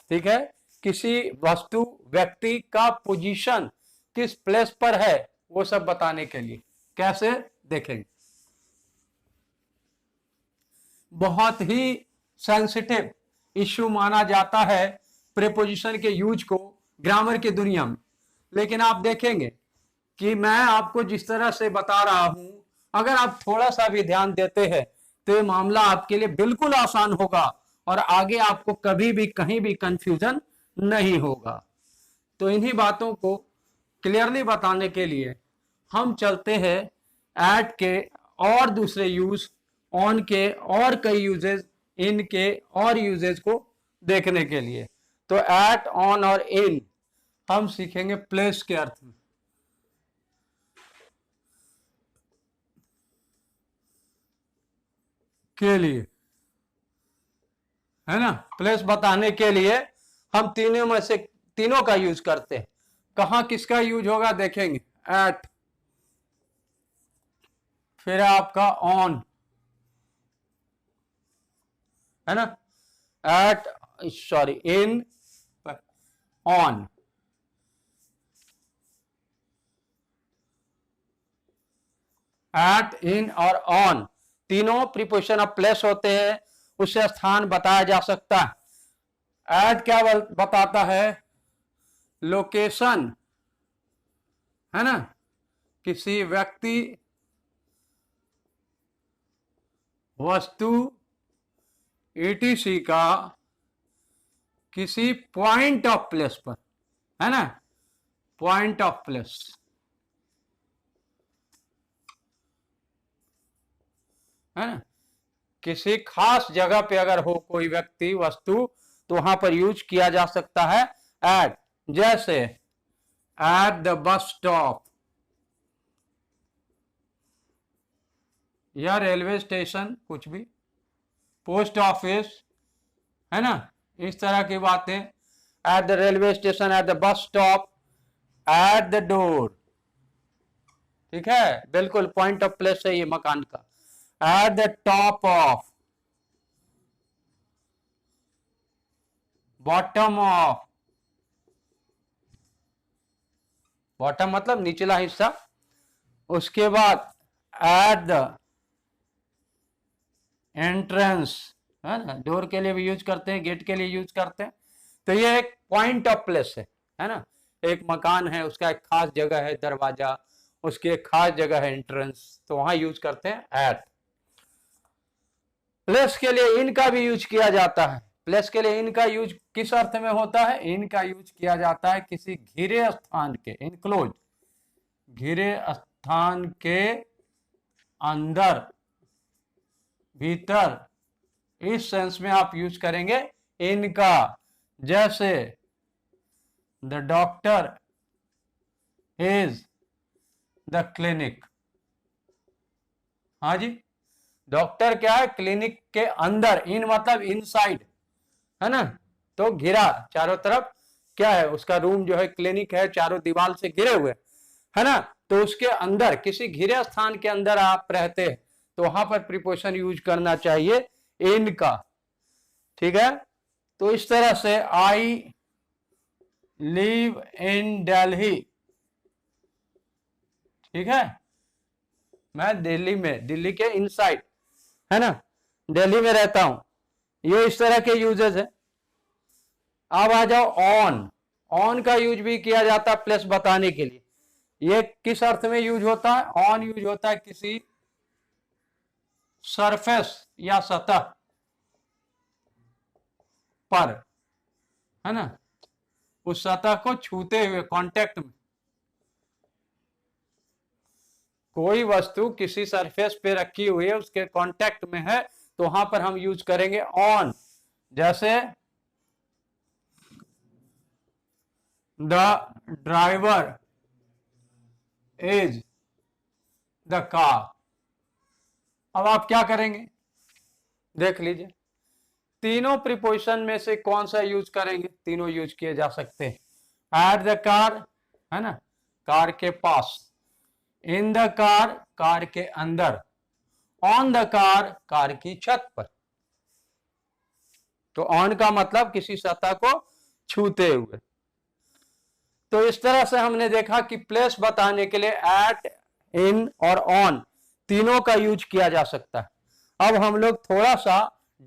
ठीक है। किसी वस्तु व्यक्ति का पोजीशन किस प्लेस पर है वो सब बताने के लिए। कैसे, देखेंगे। बहुत ही सेंसिटिव इश्यू माना जाता है प्रीपोजिशन के यूज को ग्रामर की दुनिया में, लेकिन आप देखेंगे कि मैं आपको जिस तरह से बता रहा हूं, अगर आप थोड़ा सा भी ध्यान देते हैं तो ये मामला आपके लिए बिल्कुल आसान होगा और आगे आपको कभी भी कहीं भी कंफ्यूजन नहीं होगा। तो इन्हीं बातों को क्लियरली बताने के लिए हम चलते हैं एट के और दूसरे यूज, ऑन के और कई यूजेस, इन के और यूजेस को देखने के लिए। तो एट, ऑन और इन हम सीखेंगे प्लेस के अर्थ में। के लिए, है ना, प्लेस बताने के लिए हम तीनों में से तीनों का यूज करते हैं। कहां किसका यूज होगा देखेंगे, एट, फिर आपका ऑन, है ना, at, sorry, in, on. At, in और ऑन तीनों प्रीपोजिशन ऑफ प्लेस होते हैं, उससे स्थान बताया जा सकता है। एट क्या बताता है, लोकेशन, है ना, किसी व्यक्ति, वस्तु, ईटीसी का किसी पॉइंट ऑफ प्लेस पर, है ना, पॉइंट ऑफ प्लेस, है ना, किसी खास जगह पे अगर हो कोई व्यक्ति, वस्तु, तो वहां पर यूज किया जा सकता है एट। जैसे एट द बस स्टॉप, या रेलवे स्टेशन, कुछ भी, पोस्ट ऑफिस, है ना, इस तरह की बातें। At the railway station, at the bus stop, at the door, ठीक है, बिल्कुल पॉइंट ऑफ प्लेस है ये मकान का। At the top of, bottom of, bottom मतलब निचला हिस्सा। उसके बाद एट द एंट्रेंस, है ना, डोर के लिए भी यूज करते हैं, गेट के लिए यूज करते हैं। तो ये एक पॉइंट ऑफ प्लेस है ना, एक मकान है, उसका एक खास जगह है दरवाजा, उसकी एक खास जगह है एंट्रेंस, तो वहां यूज करते हैं एट। प्लेस के लिए इन का भी यूज किया जाता है। प्लेस के लिए इन का यूज किस अर्थ में होता है, इन का यूज किया जाता है किसी घिरे स्थान के, इनक्लोज, घिरे स्थान के अंदर, भीतर, इस सेंस में आप यूज करेंगे इनका। जैसे the doctor is the clinic, हाँ जी, डॉक्टर क्या है, क्लिनिक के अंदर, इन मतलब इनसाइड, है ना, तो घिरा चारों तरफ, क्या है उसका रूम जो है, क्लिनिक है, चारों दीवार से घिरे हुए, है ना, तो उसके अंदर, किसी घिरे स्थान के अंदर आप रहते हैं, तो वहां पर प्रीपोजिशन यूज करना चाहिए इन का, ठीक है। तो इस तरह से आई लिव इन दिल्ली, ठीक है, मैं दिल्ली में, दिल्ली के इनसाइड, है ना, दिल्ली में रहता हूं, ये इस तरह के यूजेस है। अब आ जाओ ऑन, ऑन का यूज भी किया जाता है प्लेस बताने के लिए। ये किस अर्थ में यूज होता है? ऑन यूज होता है किसी सरफेस या सतह पर, है ना, उस सतह को छूते हुए, कांटेक्ट में। कोई वस्तु किसी सरफेस पे रखी हुई है, उसके कांटेक्ट में है, तो वहां पर हम यूज करेंगे ऑन। जैसे the driver is the car. अब आप क्या करेंगे, देख लीजिए, तीनों प्रीपोजिशन में से कौन सा यूज करेंगे? तीनों यूज किए जा सकते हैं। एट द कार, है ना, कार के पास, इन द कार, कार के अंदर, ऑन द कार, कार की छत पर। तो ऑन का मतलब किसी सतह को छूते हुए। तो इस तरह से हमने देखा कि प्लेस बताने के लिए एट, इन और ऑन तीनों का यूज किया जा सकता है। अब हम लोग थोड़ा सा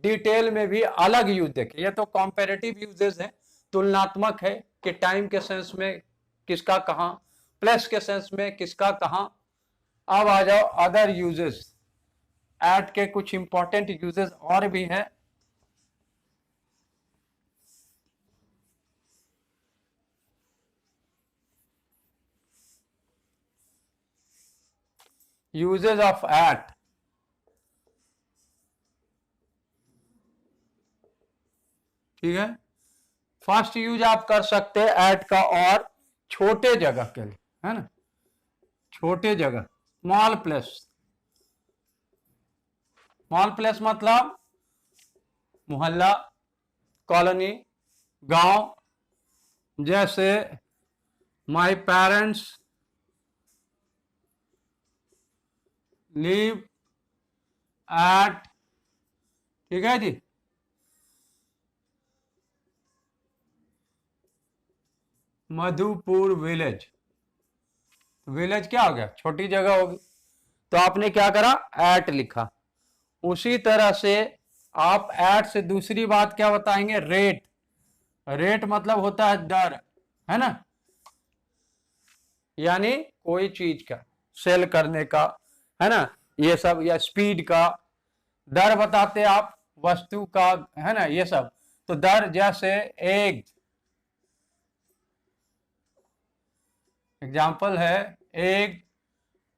डिटेल में भी अलग यूज देखें। ये तो कॉम्पेरेटिव यूजेस है, तुलनात्मक है कि टाइम के सेंस में किसका कहां, प्लेस के सेंस में किसका कहां। अब आ जाओ अदर यूजेस, एट के कुछ इंपॉर्टेंट यूजेस और भी है। यूजेस ऑफ एट, ठीक है, फर्स्ट यूज आप कर सकते हैं एट का, और छोटे जगह के लिए, है ना, छोटे जगह, स्मॉल प्लेस। स्मॉल प्लेस मतलब मोहल्ला, कॉलोनी, गांव। जैसे माय पेरेंट्स लिव एट, ठीक है जी, मधुपुर विलेज। विलेज क्या हो गया? छोटी जगह होगी, तो आपने क्या करा? एट लिखा। उसी तरह से आप एट से दूसरी बात क्या बताएंगे? रेट। रेट मतलब होता है दर, है ना, यानी कोई चीज का सेल करने का, है ना, ये सब, या स्पीड का दर बताते आप, वस्तु का, है ना, ये सब। तो दर, जैसे एग, एग्जाम्पल है, एग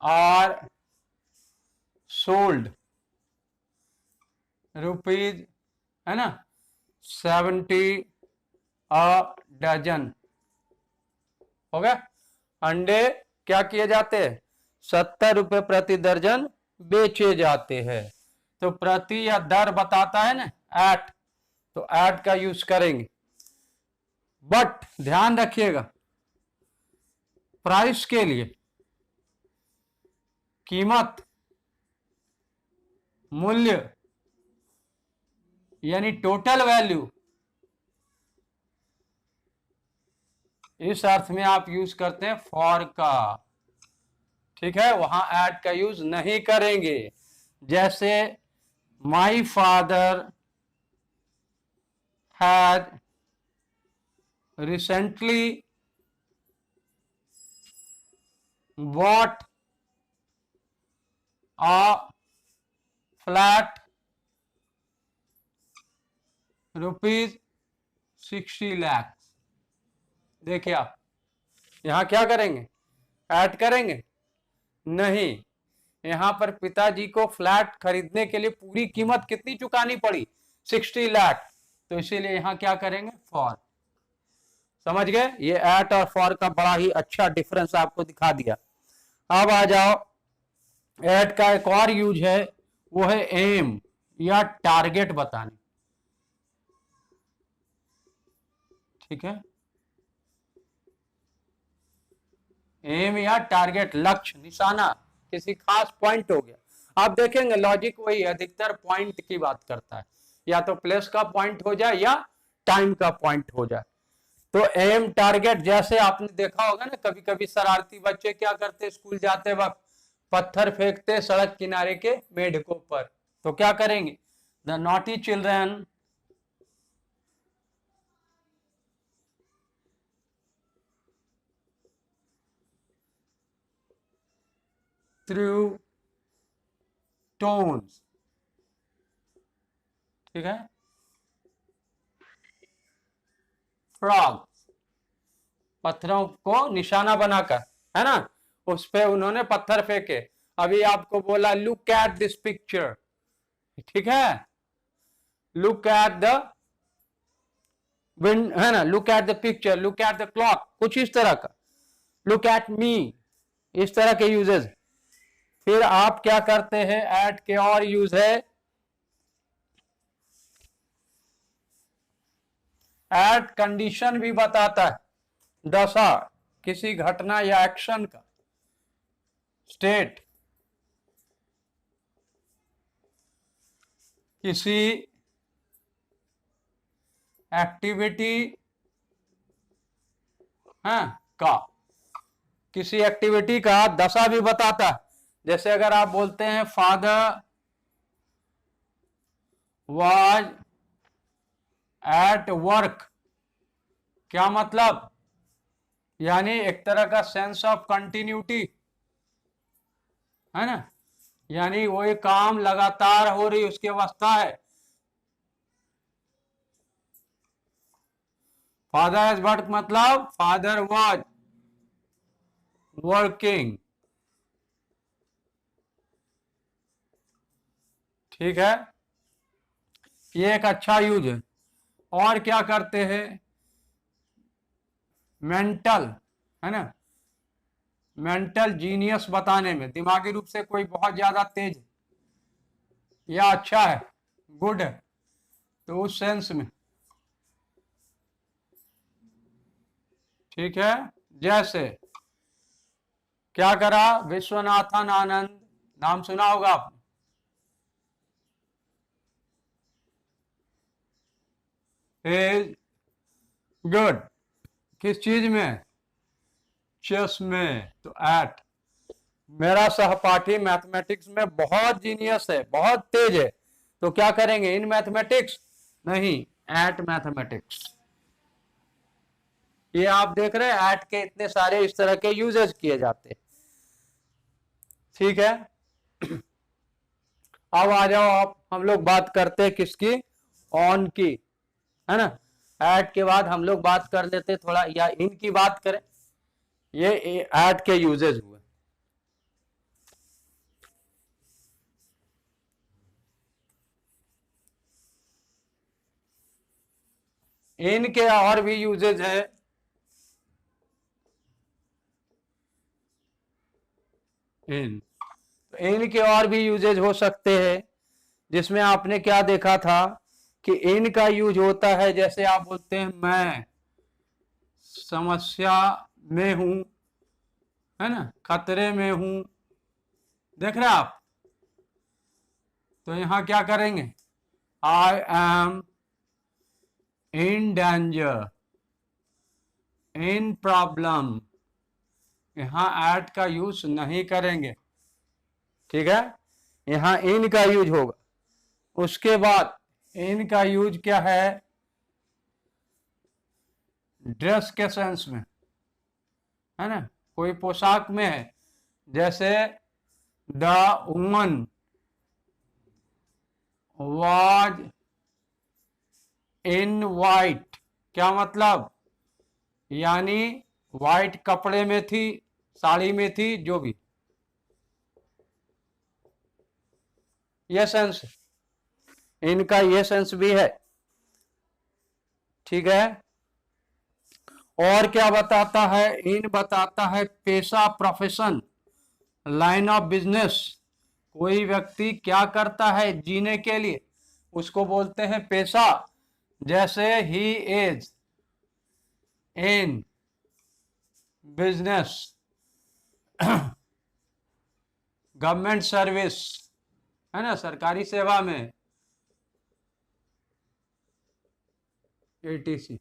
आर सोल्ड रुपीज, है ना, 70 अ डजन। हो गया। अंडे क्या किए जाते हैं? 70 रुपए प्रति दर्जन बेचे जाते हैं। तो प्रति या दर बताता है ना एट, तो एट का यूज करेंगे। बट ध्यान रखिएगा, प्राइस के लिए, कीमत, मूल्य, यानी टोटल वैल्यू, इस अर्थ में आप यूज करते हैं फॉर का, ठीक है, वहां एट का यूज नहीं करेंगे। जैसे my father had recently bought a flat rupees 60 lakh. देखिए आप यहां क्या करेंगे? ऐड करेंगे? नहीं, यहां पर पिताजी को फ्लैट खरीदने के लिए पूरी कीमत कितनी चुकानी पड़ी? 60 लाख। तो इसीलिए यहां क्या करेंगे? फॉर। समझ गए? ये एट और फॉर का बड़ा ही अच्छा डिफरेंस आपको दिखा दिया। अब आ जाओ, एट का एक और यूज है, वो है एम या टारगेट बताने, ठीक है, एम या टारगेट, लक्ष्य, निशाना, किसी खास पॉइंट हो गया। आप देखेंगे लॉजिक वही है, अधिकतर पॉइंट की बात करता है, या तो प्लेस का पॉइंट हो जाए या टाइम का पॉइंट हो जाए। तो एम टारगेट, जैसे आपने देखा होगा ना, कभी कभी शरारती बच्चे क्या करते, स्कूल जाते वक्त पत्थर फेंकते सड़क किनारे के मेढकों पर, तो क्या करेंगे, the naughty children through stones, ठीक है, फ्रॉग, पत्थरों को निशाना बनाकर, है ना, उस पे उन्होंने पत्थर फेंके। अभी आपको बोला लुक एट दिस पिक्चर, ठीक है, लुक एट द विंड, है ना, look at the picture, look at the clock, कुछ इस तरह का, लुक एट मी, इस तरह के यूजेस। फिर आप क्या करते हैं, एट के और यूज है, एट कंडीशन भी बताता है, दशा, किसी घटना या एक्शन का, स्टेट, किसी एक्टिविटी, है का, किसी एक्टिविटी का दशा भी बताता है। जैसे अगर आप बोलते हैं फादर वाज एट वर्क, क्या मतलब, यानी एक तरह का सेंस ऑफ कंटिन्यूटी, है ना, यानी वो एक काम लगातार हो रही उसकी अवस्था है। फादर हैज वर्क मतलब फादर वाज वर्किंग, ठीक है, ये एक अच्छा यूज है। और क्या करते हैं, मेंटल, है ना, मेंटल जीनियस बताने में, दिमागी रूप से कोई बहुत ज्यादा तेज या अच्छा है, गुड है, तो उस सेंस में, ठीक है। जैसे क्या करा, विश्वनाथन आनंद, नाम सुना होगा आपने, इज गुड, किस चीज में, चेस में, तो एट, मेरा सहपाठी मैथमेटिक्स में बहुत जीनियस है, बहुत तेज है, तो क्या करेंगे, इन मैथमेटिक्स नहीं, एट मैथमेटिक्स। ये आप देख रहे हैं, एट के इतने सारे इस तरह के यूजेस किए जाते हैं, ठीक है। अब आ जाओ आप, हम लोग बात करते हैं किसकी, ऑन की, है ना, एट के बाद हम लोग बात कर लेते थोड़ा, या इनकी बात करें, ये एट के यूजेस हुए। इनके और भी यूजेज है, इन, तो इनके और भी यूजेज हो सकते हैं, जिसमें आपने क्या देखा था कि इनका यूज होता है, जैसे आप बोलते हैं मैं समस्या में हूं, है ना, खतरे में हूं, देख रहे हैं आप, तो यहां क्या करेंगे, I am in danger, in problem, यहां एट का यूज नहीं करेंगे, ठीक है, यहां इन का यूज होगा। उसके बाद इन का यूज क्या है, ड्रेस के सेंस में, है ना, कोई पोशाक में है, जैसे the woman was in white, क्या मतलब, यानी वाइट कपड़े में थी, साड़ी में थी, जो भी, ये सेंस, इनका ये सेंस भी है, ठीक है। और क्या बताता है, इन बताता है पेशा, प्रोफेशन, लाइन ऑफ बिजनेस, कोई व्यक्ति क्या करता है जीने के लिए, उसको बोलते हैं पेशा। जैसे he is in business, government service, है ना, सरकारी सेवा में, एटीसी,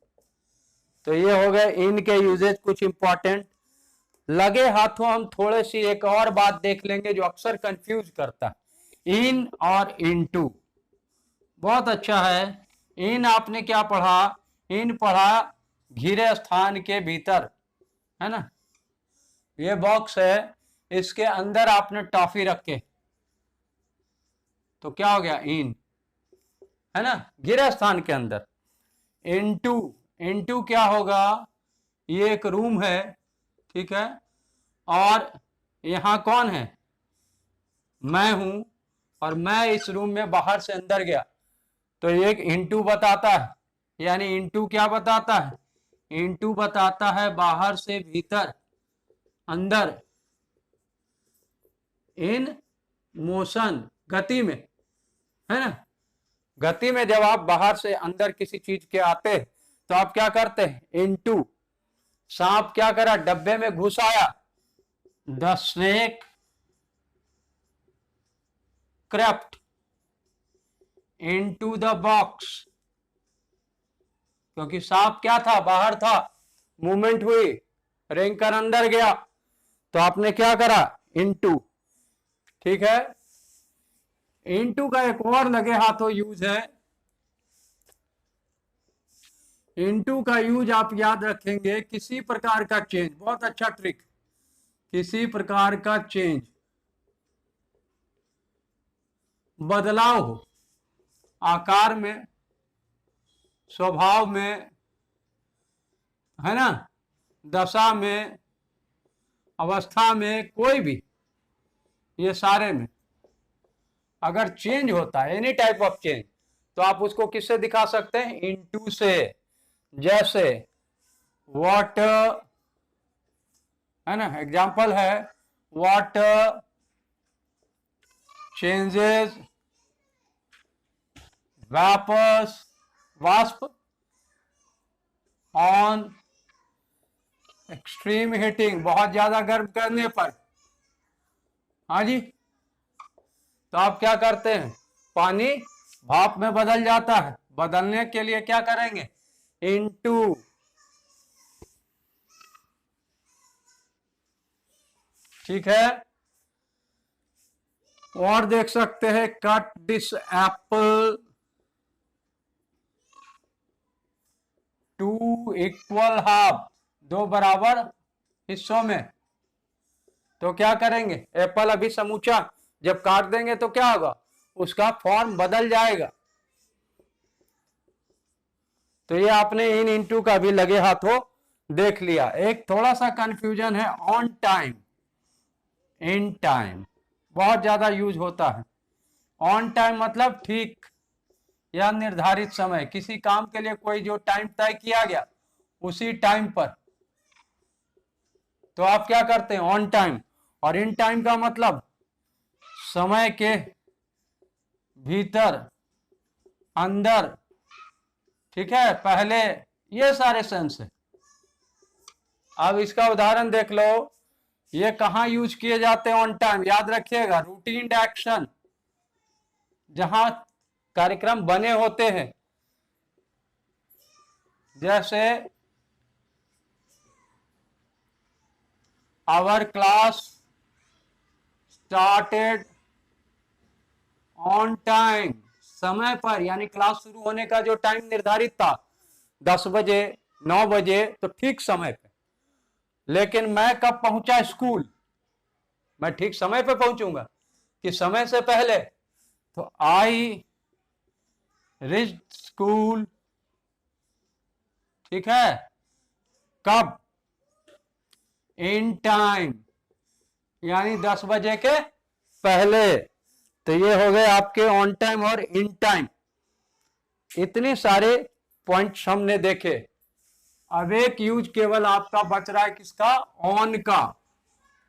तो ये हो गए इन के यूजेज कुछ इंपॉर्टेंट। लगे हाथों हम थोड़े सी एक और बात देख लेंगे जो अक्सर कंफ्यूज करता है, इन और इनटू। बहुत अच्छा है। इन आपने क्या पढ़ा, इन पढ़ा घिरे स्थान के भीतर, है ना। ये बॉक्स है, इसके अंदर आपने टॉफी रखे तो क्या हो गया, इन, है ना, घिरे स्थान के अंदर। इनटू, इनटू क्या होगा, ये एक रूम है, ठीक है, और यहां कौन है, मैं हूं, और मैं इस रूम में बाहर से अंदर गया, तो एक इनटू बताता है। यानी इनटू क्या बताता है, इनटू बताता है बाहर से भीतर, अंदर, इन मोशन, गति में, है ना। गति में जब आप बाहर से अंदर किसी चीज के आते तो आप क्या करते हैं, इनटू। सांप क्या करा, डब्बे में घुस आया, the snake crept into the box, क्योंकि सांप क्या था, बाहर था, मूवमेंट हुई, रेंग कर अंदर गया, तो आपने क्या करा, इनटू, ठीक है। इनटू का एक और लगे हाथों यूज है। इनटू का यूज आप याद रखेंगे, किसी प्रकार का चेंज, बहुत अच्छा ट्रिक, किसी प्रकार का चेंज, बदलाव हो, आकार में, स्वभाव में, है ना, दशा में, अवस्था में, कोई भी, ये सारे में अगर चेंज होता है, एनी टाइप ऑफ चेंज, तो आप उसको किससे दिखा सकते हैं, इनटू से। जैसे व्हाट, है ना, एग्जांपल है, what changes wasp on extreme heating, बहुत ज्यादा गर्म करने पर, हाँ जी, तो आप क्या करते हैं, पानी भाप में बदल जाता है, बदलने के लिए क्या करेंगे, इनटू। ठीक है, और देख सकते हैं, cut this apple two equal half, दो बराबर हिस्सों में, तो क्या करेंगे, एप्पल अभी समूचा जब काट देंगे तो क्या होगा, उसका फॉर्म बदल जाएगा। तो ये आपने इन इनटू का भी लगे हाथों देख लिया। एक थोड़ा सा कंफ्यूजन है, ऑन टाइम, इन टाइम, बहुत ज्यादा यूज होता है। ऑन टाइम मतलब ठीक या निर्धारित समय, किसी काम के लिए कोई जो टाइम तय किया गया उसी टाइम पर, तो आप क्या करते हैं, ऑन टाइम। और इन टाइम का मतलब समय के भीतर, अंदर, ठीक है, पहले, ये सारे सेंस है। अब इसका उदाहरण देख लो, ये कहां यूज किए जाते हैं ऑन टाइम, याद रखिएगा, रूटीन एक्शन, जहां कार्यक्रम बने होते हैं, जैसे our class started on time, समय पर, यानी क्लास शुरू होने का जो टाइम निर्धारित था 10 बजे 9 बजे, तो ठीक समय पे। लेकिन मैं कब पहुंचा स्कूल, मैं ठीक समय पे पहुंचूंगा कि समय से पहले, तो आई रीच स्कूल, ठीक है, कब, इन टाइम, यानी 10 बजे के पहले। तो ये हो गए आपके ऑन टाइम और इन टाइम। इतने सारे पॉइंट्स हमने देखे। अब एक यूज केवल आपका बच रहा है, किसका, ऑन का।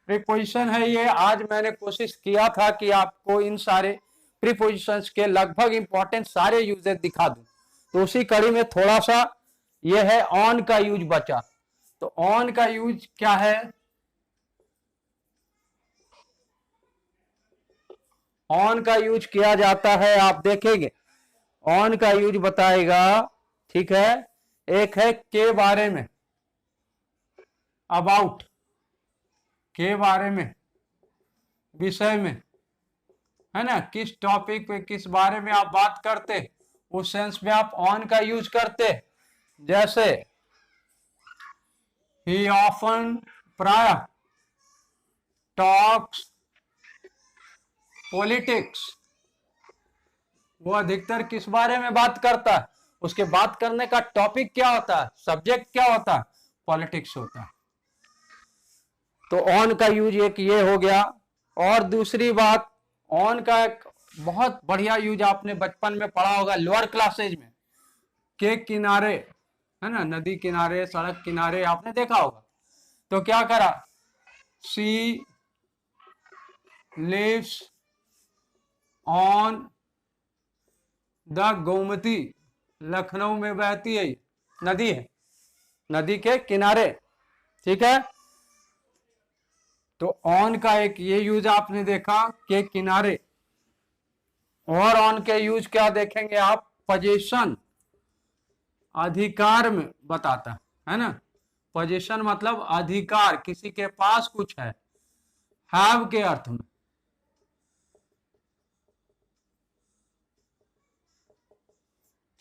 प्रीपोजिशन है ये। आज मैंने कोशिश किया था कि आपको इन सारे प्रीपोजिशंस के लगभग इंपॉर्टेंट सारे यूजेस दिखा दूं, तो उसी कड़ी में थोड़ा सा ये है, ऑन का यूज बचा। तो ऑन का यूज क्या है, ऑन का यूज किया जाता है, आप देखेंगे ऑन का यूज बताएगा, ठीक है, एक है के बारे में, अबाउट, के बारे में, विषय में, है ना, किस टॉपिक पे, किस बारे में आप बात करते, उस सेंस में आप ऑन का यूज करते। जैसे ही ऑफन, प्राय, टॉक्स पॉलिटिक्स, वो अधिकतर किस बारे में बात करता है, उसके बात करने का टॉपिक क्या होता है, सब्जेक्ट क्या होता है, पॉलिटिक्स होता है। तो ऑन का यूज एक ये हो गया। और दूसरी बात, ऑन का एक बहुत बढ़िया यूज आपने बचपन में पढ़ा होगा, लोअर क्लासेज में, के किनारे, है ना, नदी किनारे, सड़क किनारे, आपने देखा होगा। तो क्या करा, she lives on the Gomti, Lucknow में बहती है नदी, है नदी के किनारे, ठीक है। तो ऑन का एक ये यूज आपने देखा, के किनारे। और ऑन के यूज क्या देखेंगे आप, पोजीशन, अधिकार में बताता है ना, पोजीशन मतलब अधिकार, किसी के पास कुछ है, हैव के अर्थ में।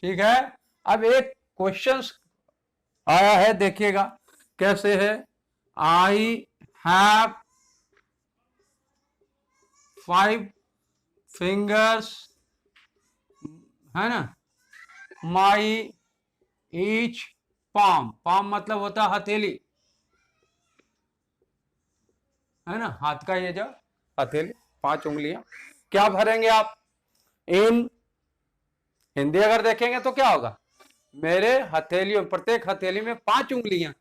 ठीक है। अब एक क्वेश्चन आया है, देखिएगा कैसे है। आई हैव 5 फिंगर्स, है ना, माई ईच पाम, पाम मतलब होता है हथेली, है ना, हाथ का ये जो हथेली, 5 उंगलियां। क्या भरेंगे आप, इन हिंदी अगर देखेंगे तो क्या होगा, मेरे हथेलियों, प्रत्येक हथेली में 5 उंगलियां।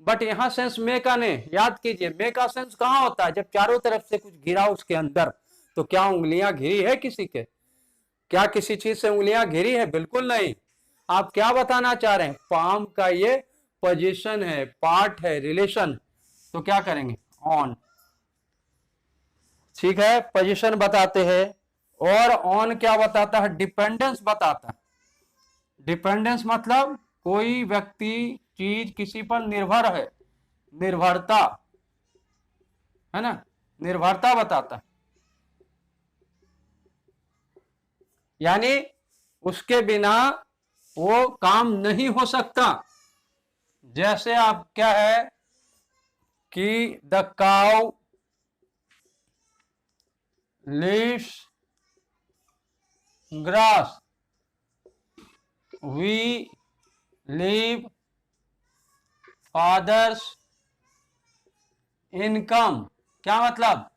बट यहां सेंस मे का नहीं, याद कीजिए, मे का सेंस कहां होता है, जब चारों तरफ से कुछ घिरा उसके अंदर। तो क्या उंगलियां घिरी है किसी के, क्या किसी चीज से उंगलियां घिरी है, बिल्कुल नहीं। आप क्या बताना चाह रहे हैं, पाम का ये पोजीशन है, पार्ट है, रिलेशन। तो क्या करेंगे, ऑन, ठीक है, पोजीशन बताते हैं। और ऑन क्या बताता है, डिपेंडेंस बताता है। डिपेंडेंस मतलब कोई व्यक्ति, चीज किसी पर निर्भर है, निर्भरता, है ना, निर्भरता बताता है, यानी उसके बिना वो काम नहीं हो सकता। जैसे आप क्या है कि the cow lives grass, we live father's income. क्या मतलब,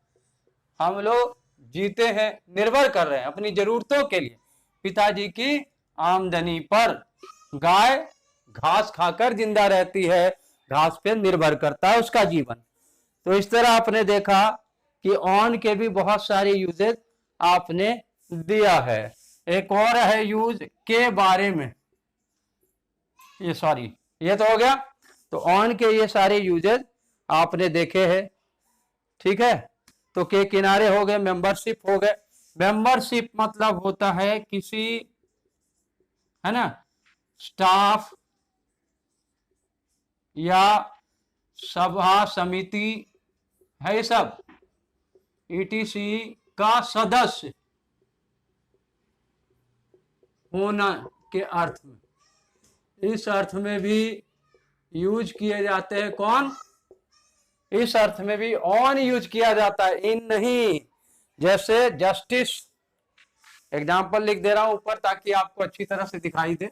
हम लोग जीते हैं, निर्भर कर रहे हैं अपनी जरूरतों के लिए पिताजी की आमदनी पर। गाय घास खाकर जिंदा रहती है, घास पे निर्भर करता है उसका जीवन। तो इस तरह आपने देखा कि ऑन के भी बहुत सारे यूजेस आपने दिया है। एक और है यूज के बारे में, ये सॉरी, ये तो हो गया। तो ऑन के ये सारे यूजेस आपने देखे हैं, ठीक है। तो के किनारे हो गए, मेंबरशिप हो गए। मेंबरशिप मतलब होता है किसी, है ना, स्टाफ या सभा समिति है, सब ईटीसी का सदस्य होना के अर्थ में, इस अर्थ में भी यूज किए जाते हैं। कौन, इस अर्थ में भी ऑन यूज किया जाता है, इन नहीं। जैसे जस्टिस, एग्जाम्पल लिख दे रहा हूं ऊपर ताकि आपको अच्छी तरह से दिखाई दे,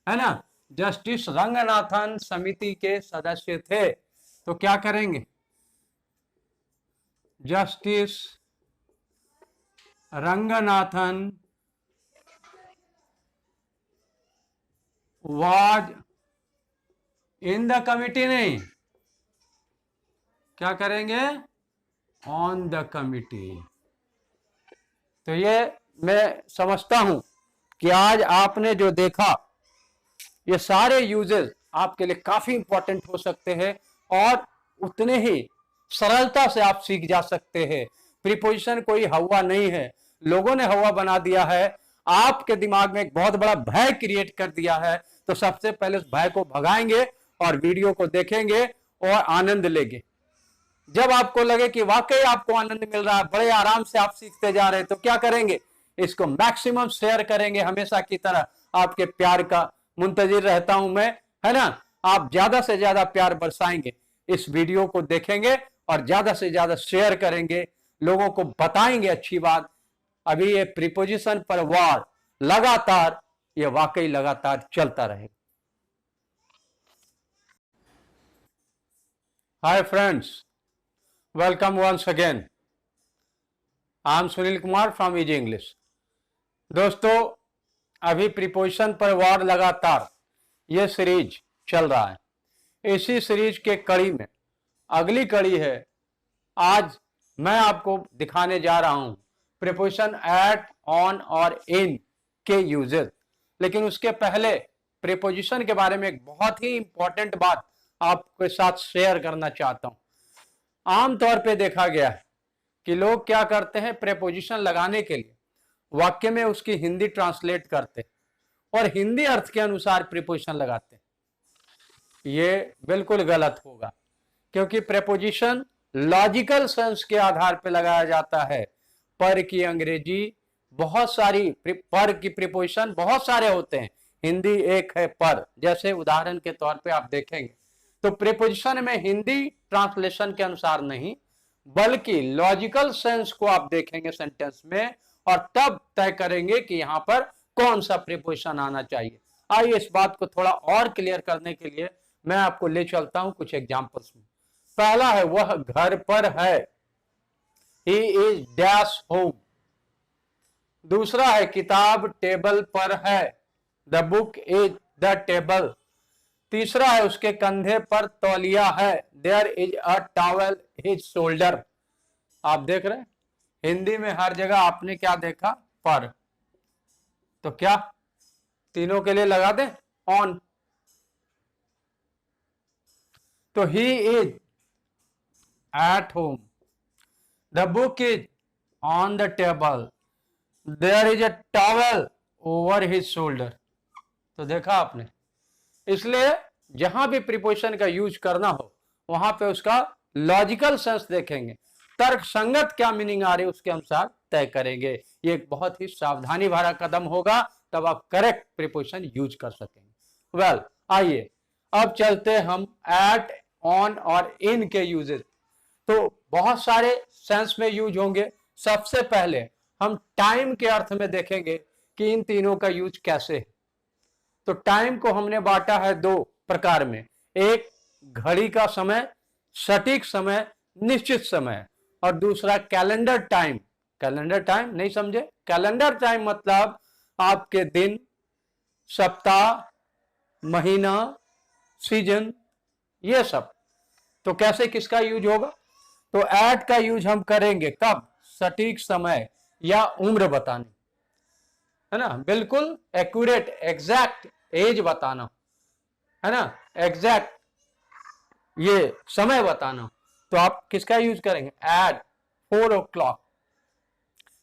है ना, जस्टिस रंगनाथन समिति के सदस्य थे। तो क्या करेंगे, justice Ranganathan was in the committee, नहीं, क्या करेंगे, ऑन द कमिटी। तो ये मैं समझता हूं कि आज आपने जो देखा, ये सारे यूजेस आपके लिए काफी इंपॉर्टेंट हो सकते हैं और उतने ही सरलता से आप सीख जा सकते हैं। प्रीपोजिशन कोई हवा नहीं है, लोगों ने हवा बना दिया है, आपके दिमाग में एक बहुत बड़ा भय क्रिएट कर दिया है तो सबसे पहले उस भय को भगाएंगे और वीडियो को देखेंगे और आनंद लेंगे। जब आपको लगे कि वाकई आपको आनंद मिल रहा है, बड़े आराम से आप सीखते जा रहे हैं, तो क्या करेंगे, इसको मैक्सिमम शेयर करेंगे। हमेशा की तरह आपके प्यार का मुंतजिर रहता हूं मैं, है ना। आप ज्यादा से ज्यादा प्यार बरसाएंगे, इस वीडियो को देखेंगे और ज्यादा से ज्यादा शेयर करेंगे, लोगों को बताएंगे अच्छी बात। अभी ये प्रीपोजिशन पर वार लगातार, ये वाकई लगातार चलता रहेगा। Hi friends, welcome once again. I am Sunil Kumar from easy English. दोस्तों, अभी प्रीपोजिशन पर वार लगातार ये सीरीज चल रहा है। इसी सीरीज के कड़ी में अगली कड़ी है, आज मैं आपको दिखाने जा रहा हूं प्रीपोजिशन एट, ऑन और इन के यूजेस। लेकिन उसके पहले प्रीपोजिशन के बारे में एक बहुत ही इंपॉर्टेंट बात आपके साथ शेयर करना चाहता हूं। आमतौर पे देखा गया है कि लोग क्या करते हैं, प्रीपोजिशन लगाने के लिए वाक्य में उसकी हिंदी ट्रांसलेट करते हैं और हिंदी अर्थ के अनुसार प्रीपोजिशन लगाते हैं। ये बिल्कुल गलत होगा, क्योंकि प्रीपोजिशन लॉजिकल सेंस के आधार पर लगाया जाता है। पर की अंग्रेजी बहुत सारी, पर की प्रीपोजिशन बहुत सारे होते हैं, हिंदी एक है पर। जैसे उदाहरण के तौर पे आप देखेंगे तो प्रीपोजिशन में हिंदी ट्रांसलेशन के अनुसार नहीं, बल्कि लॉजिकल सेंस को आप देखेंगे सेंटेंस में और तब तय करेंगे कि यहां पर कौन सा प्रीपोजिशन आना चाहिए। आइए इस बात को थोड़ा और क्लियर करने के लिए मैं आपको ले चलता हूं कुछ एग्जांपल्स में। पहला है, वह घर पर है, ही इज डैश होम। दूसरा है, किताब टेबल पर है, the book is the table. तीसरा है, उसके कंधे पर तौलिया है, there is a towel his shoulder. आप देख रहे हैं हिंदी में हर जगह आपने क्या देखा, पर। तो क्या तीनों के लिए लगा दें ऑन। तो he is at home, the book is on the table, there is a towel over his shoulder. तो देखा आपने, इसलिए जहां भी प्रीपोजिशन का यूज करना हो वहां पे उसका लॉजिकल सेंस देखेंगे, तर्क संगत क्या मीनिंग आ रही है उसके अनुसार तय करेंगे। ये एक बहुत ही सावधानी भरा कदम होगा, तब आप करेक्ट प्रीपोजिशन यूज कर सकेंगे। वेल, आइए अब चलते हम एट, ऑन और इन के यूजेस। तो बहुत सारे सेंस में यूज होंगे। सबसे पहले हम टाइम के अर्थ में देखेंगे कि इन तीनों का यूज कैसे है। तो टाइम को हमने बांटा है दो प्रकार में, एक घड़ी का समय, सटीक समय, निश्चित समय, और दूसरा कैलेंडर टाइम। कैलेंडर टाइम नहीं समझे? कैलेंडर टाइम मतलब आपके दिन, सप्ताह, महीना, सीजन, ये सब। तो कैसे किसका यूज होगा? तो एट का यूज हम करेंगे कब? सटीक समय या उम्र बताने, है ना, बिल्कुल एक्यूरेट, एग्जैक्ट एज बताना, है ना, एग्जैक्ट ये समय बताना। तो आप किसका यूज करेंगे? एट 4 o'clock,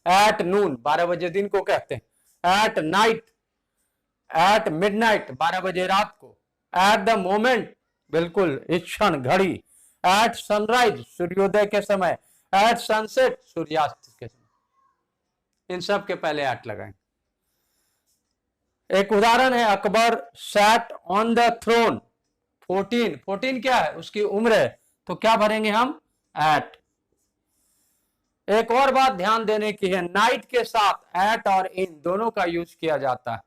एट नून 12 बजे दिन को कहते हैं, एट नाइट, एट मिडनाइट 12 बजे रात को, एट द मोमेंट बिल्कुल इस क्षण, घड़ी, एट सनराइज सूर्योदय के समय, एट सनसेट सूर्यास्त के समय। इन सब के पहले एट लगाएंगे। एक उदाहरण है, Akbar sat on the throne 14। 14 क्या है? उसकी उम्र है। तो क्या भरेंगे हम? एट। एक और बात ध्यान देने की है, नाइट के साथ एट और इन दोनों का यूज किया जाता है।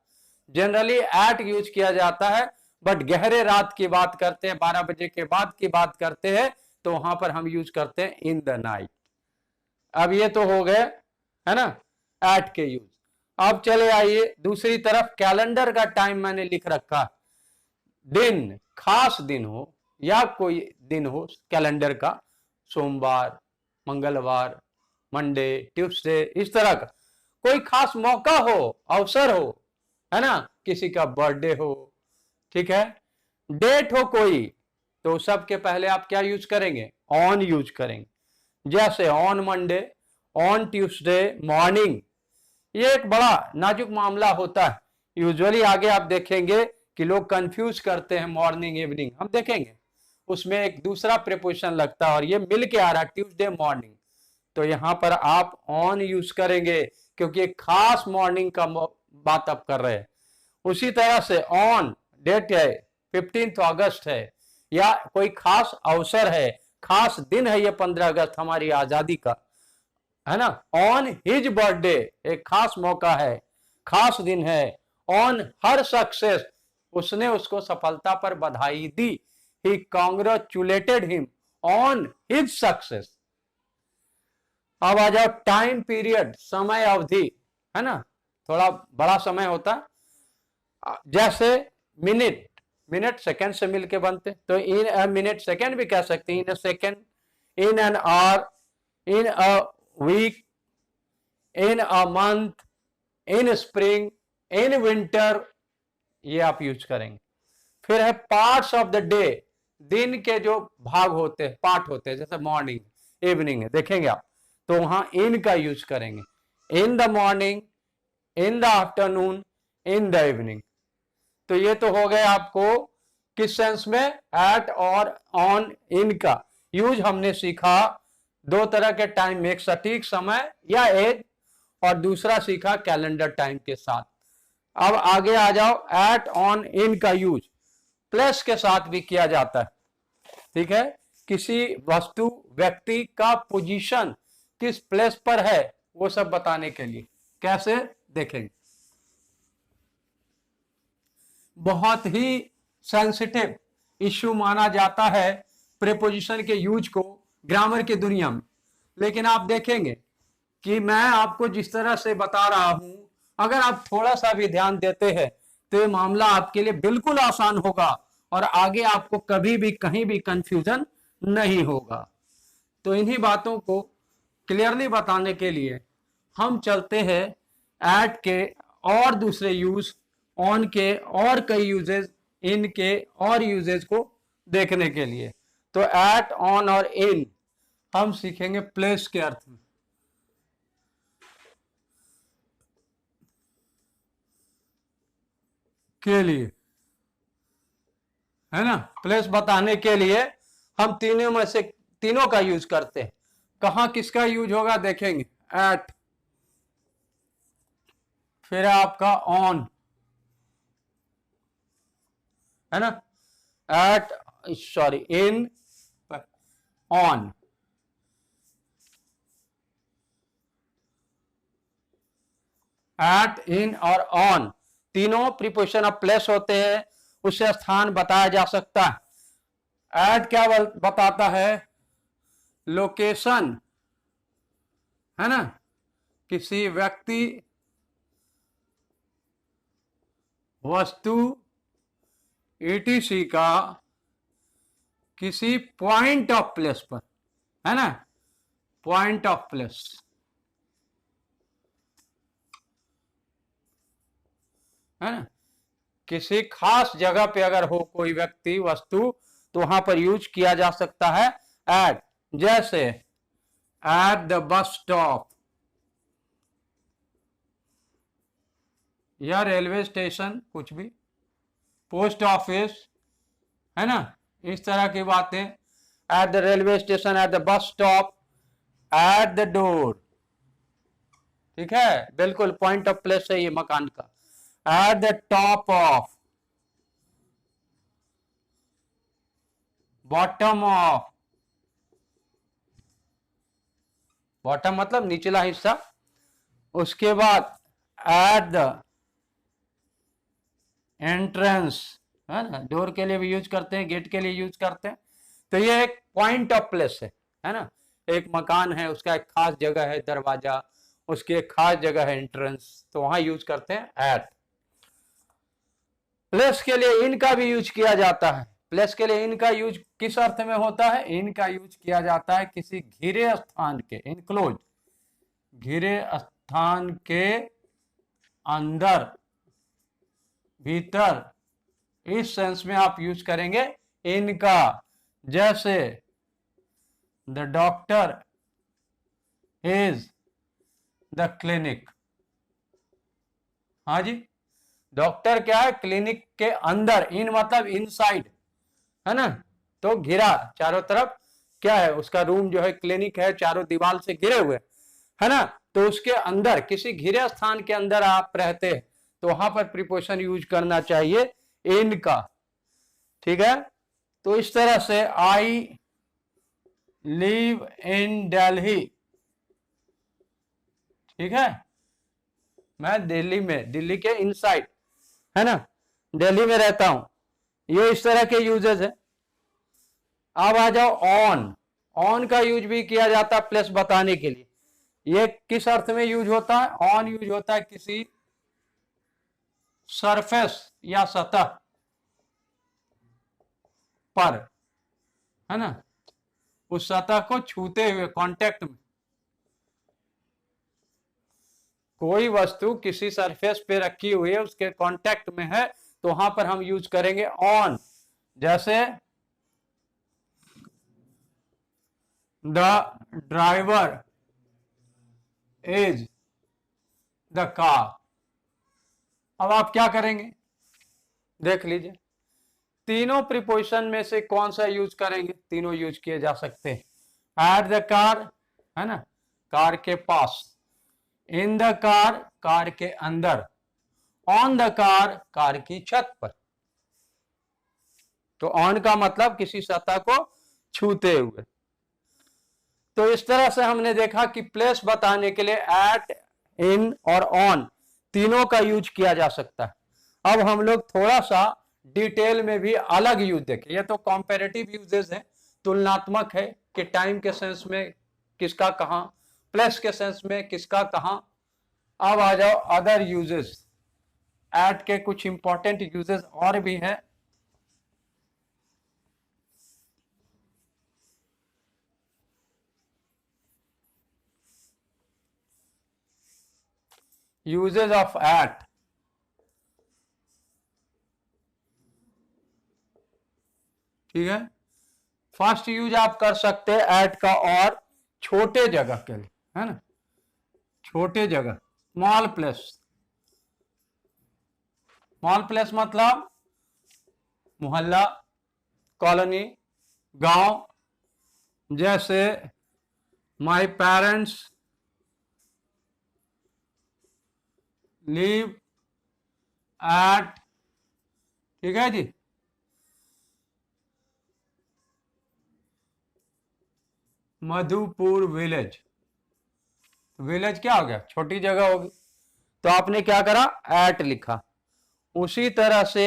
जनरली एट यूज किया जाता है, बट गहरे रात की बात करते हैं, 12 बजे के बाद की बात करते हैं, तो वहां पर हम यूज करते हैं इन द नाइट। अब ये तो हो गए, है ना, एट के यूज। अब चले आइए दूसरी तरफ, कैलेंडर का टाइम मैंने लिख रखा। दिन, खास दिन हो या कोई दिन हो कैलेंडर का, सोमवार, मंगलवार, मंडे, ट्यूसडे, इस तरह का कोई खास मौका हो, अवसर हो, है ना, किसी का बर्थडे हो, ठीक है, डेट हो कोई, तो सबके पहले आप क्या यूज करेंगे? ऑन यूज करेंगे। जैसे on Monday, on Tuesday morning. ये एक बड़ा नाजुक मामला होता है। यूजुअली आगे आप देखेंगे कि लोग कंफ्यूज करते हैं मॉर्निंग इवनिंग, हम देखेंगे उसमें एक दूसरा प्रीपोजिशन लगता है और ये मिल के आ रहा है ट्यूसडे मॉर्निंग। तो यहां पर आप ऑन यूज करेंगे क्योंकि एक खास मॉर्निंग का बात आप कर रहे हैं। उसी तरह से ऑन डेट है 15 अगस्त है या कोई खास अवसर है, खास दिन है, ये 15 अगस्त हमारी आजादी का, है ना। ऑन हिज बर्थडे एक खास मौका है, खास दिन है। ऑन हर सक्सेस उसने उसको सफलता पर बधाई दी। He congratulated him on his success. अब आ जाओ टाइम पीरियड, समय अवधि, है ना, थोड़ा बड़ा समय होता, जैसे मिनट, मिनट सेकंड से मिलके बनते, तो इन अ मिनट सेकंड भी कह सकते हैं, in a second, in an hour, in a week, in a month, in spring, in winter, ये आप यूज करेंगे। फिर है पार्ट्स ऑफ द डे, दिन के जो भाग होते हैं, पार्ट होते हैं, जैसे मॉर्निंग, इवनिंग है, देखेंगे आप, तो वहां इन का यूज करेंगे। In the morning, in the afternoon, in the evening. तो ये तो हो गए आपको किस सेंस में, एट और ऑन, इन का यूज हमने सीखा। दो तरह के टाइम में, एक सटीक समय या एज, और दूसरा सीखा कैलेंडर टाइम के साथ। अब आगे आ जाओ, एट ऑन इन का यूज प्लेस के साथ भी किया जाता है, ठीक है। किसी वस्तु व्यक्ति का पोजीशन किस प्लेस पर है वो सब बताने के लिए। कैसे, देखेंगे। बहुत ही सेंसिटिव इश्यू माना जाता है प्रीपोजिशन के यूज को ग्रामर की दुनिया में, लेकिन आप देखेंगे कि मैं आपको जिस तरह से बता रहा हूं, अगर आप थोड़ा सा भी ध्यान देते हैं तो ये मामला आपके लिए बिल्कुल आसान होगा और आगे आपको कभी भी कहीं भी कंफ्यूजन नहीं होगा। तो इन्हीं बातों को क्लियरली बताने के लिए हम चलते हैं एट के और दूसरे यूज, ऑन के और कई यूजेस, इन के और यूजेस को देखने के लिए। तो एट, ऑन और इन हम सीखेंगे प्लेस के अर्थ में। के लिए, है ना, प्लेस बताने के लिए हम तीनों में से तीनों का यूज करते हैं। कहां किसका यूज होगा देखेंगे, एट, फिर आपका ऑन, है ना, at, sorry, in, on. At, in और ऑन तीनों प्रीपोजिशन ऑफ प्लेस होते हैं, उससे स्थान बताया जा सकता है। एट क्या बताता है, लोकेशन, है ना, किसी व्यक्ति, वस्तु, ईटीसी का किसी पॉइंट ऑफ प्लेस पर, है ना, पॉइंट ऑफ प्लेस, है ना, किसी खास जगह पे अगर हो कोई व्यक्ति, वस्तु, तो वहां पर यूज किया जा सकता है एट। जैसे एट द बस स्टॉप या रेलवे स्टेशन, कुछ भी, पोस्ट ऑफिस, है ना, इस तरह की बातें। At the railway station, at the bus stop, at the door, ठीक है, बिल्कुल पॉइंट ऑफ प्लेस है ये मकान का। At the top of, bottom of, bottom मतलब निचला हिस्सा, उसके बाद एट द एंट्रेंस, है ना, डोर के लिए भी यूज करते हैं, गेट के लिए यूज करते हैं। तो ये एक पॉइंट ऑफ प्लेस है ना, एक मकान है, उसका एक खास जगह है दरवाजा, उसकी एक खास जगह है एंट्रेंस, तो वहां यूज करते हैं एट। प्लेस के लिए इन का भी यूज किया जाता है। प्लेस के लिए इन का यूज किस अर्थ में होता है, इन का यूज किया जाता है किसी घिरे स्थान के, इनक्लोज, घिरे स्थान के अंदर, भीतर, इस सेंस में आप यूज करेंगे इनका। जैसे the doctor is the clinic, हाँ जी, डॉक्टर क्या है, क्लिनिक के अंदर, इन मतलब इनसाइड, है ना, तो घिरा चारों तरफ, क्या है उसका रूम जो है, क्लिनिक है, चारों दीवार से घिरे हुए, है ना, तो उसके अंदर किसी घिरे स्थान के अंदर आप रहते हैं तो वहां पर प्रीपोजिशन यूज करना चाहिए इन का। ठीक है, तो इस तरह से आई लिव इन दिल्ली, ठीक है, मैं दिल्ली में, दिल्ली के इनसाइड, है ना, दिल्ली में रहता हूं, ये इस तरह के यूजेस है। अब आ जाओ ऑन, ऑन का यूज भी किया जाता है प्लेस बताने के लिए। ये किस अर्थ में यूज होता है, ऑन यूज होता है किसी सरफेस या सतह पर, है ना, उस सतह को छूते हुए, कांटेक्ट में, कोई वस्तु किसी सरफेस पे रखी हुई है, उसके कांटेक्ट में है, तो वहां पर हम यूज करेंगे ऑन। जैसे the driver is the car. अब आप क्या करेंगे, देख लीजिए, तीनों प्रीपोजिशन में से कौन सा यूज करेंगे, तीनों यूज किए जा सकते हैं। एट द कार, है ना, कार के पास, इन द कार, कार के अंदर, ऑन द कार, कार की छत पर। तो ऑन का मतलब किसी सतह को छूते हुए। तो इस तरह से हमने देखा कि प्लेस बताने के लिए एट, इन और ऑन तीनों का यूज किया जा सकता है। अब हम लोग थोड़ा सा डिटेल में भी अलग यूज देखें। ये तो कॉम्पेरेटिव यूजेस है, तुलनात्मक है कि टाइम के सेंस में किसका कहां, प्लेस के सेंस में किसका कहां। अब आ जाओ अदर यूजेस, एट के कुछ इंपॉर्टेंट यूजेस और भी हैं। यूजेस ऑफ एट, ठीक है, फर्स्ट यूज आप कर सकते हैं एट का, और छोटे जगह के लिए, है ना, छोटे जगह, स्मॉल प्लेस। स्मॉल प्लेस मतलब मोहल्ला, कॉलोनी, गांव। जैसे माय पेरेंट्स लिव एट, ठीक है जी, मधुपुर विलेज। विलेज क्या हो गया, छोटी जगह होगी, तो आपने क्या करा, एट लिखा। उसी तरह से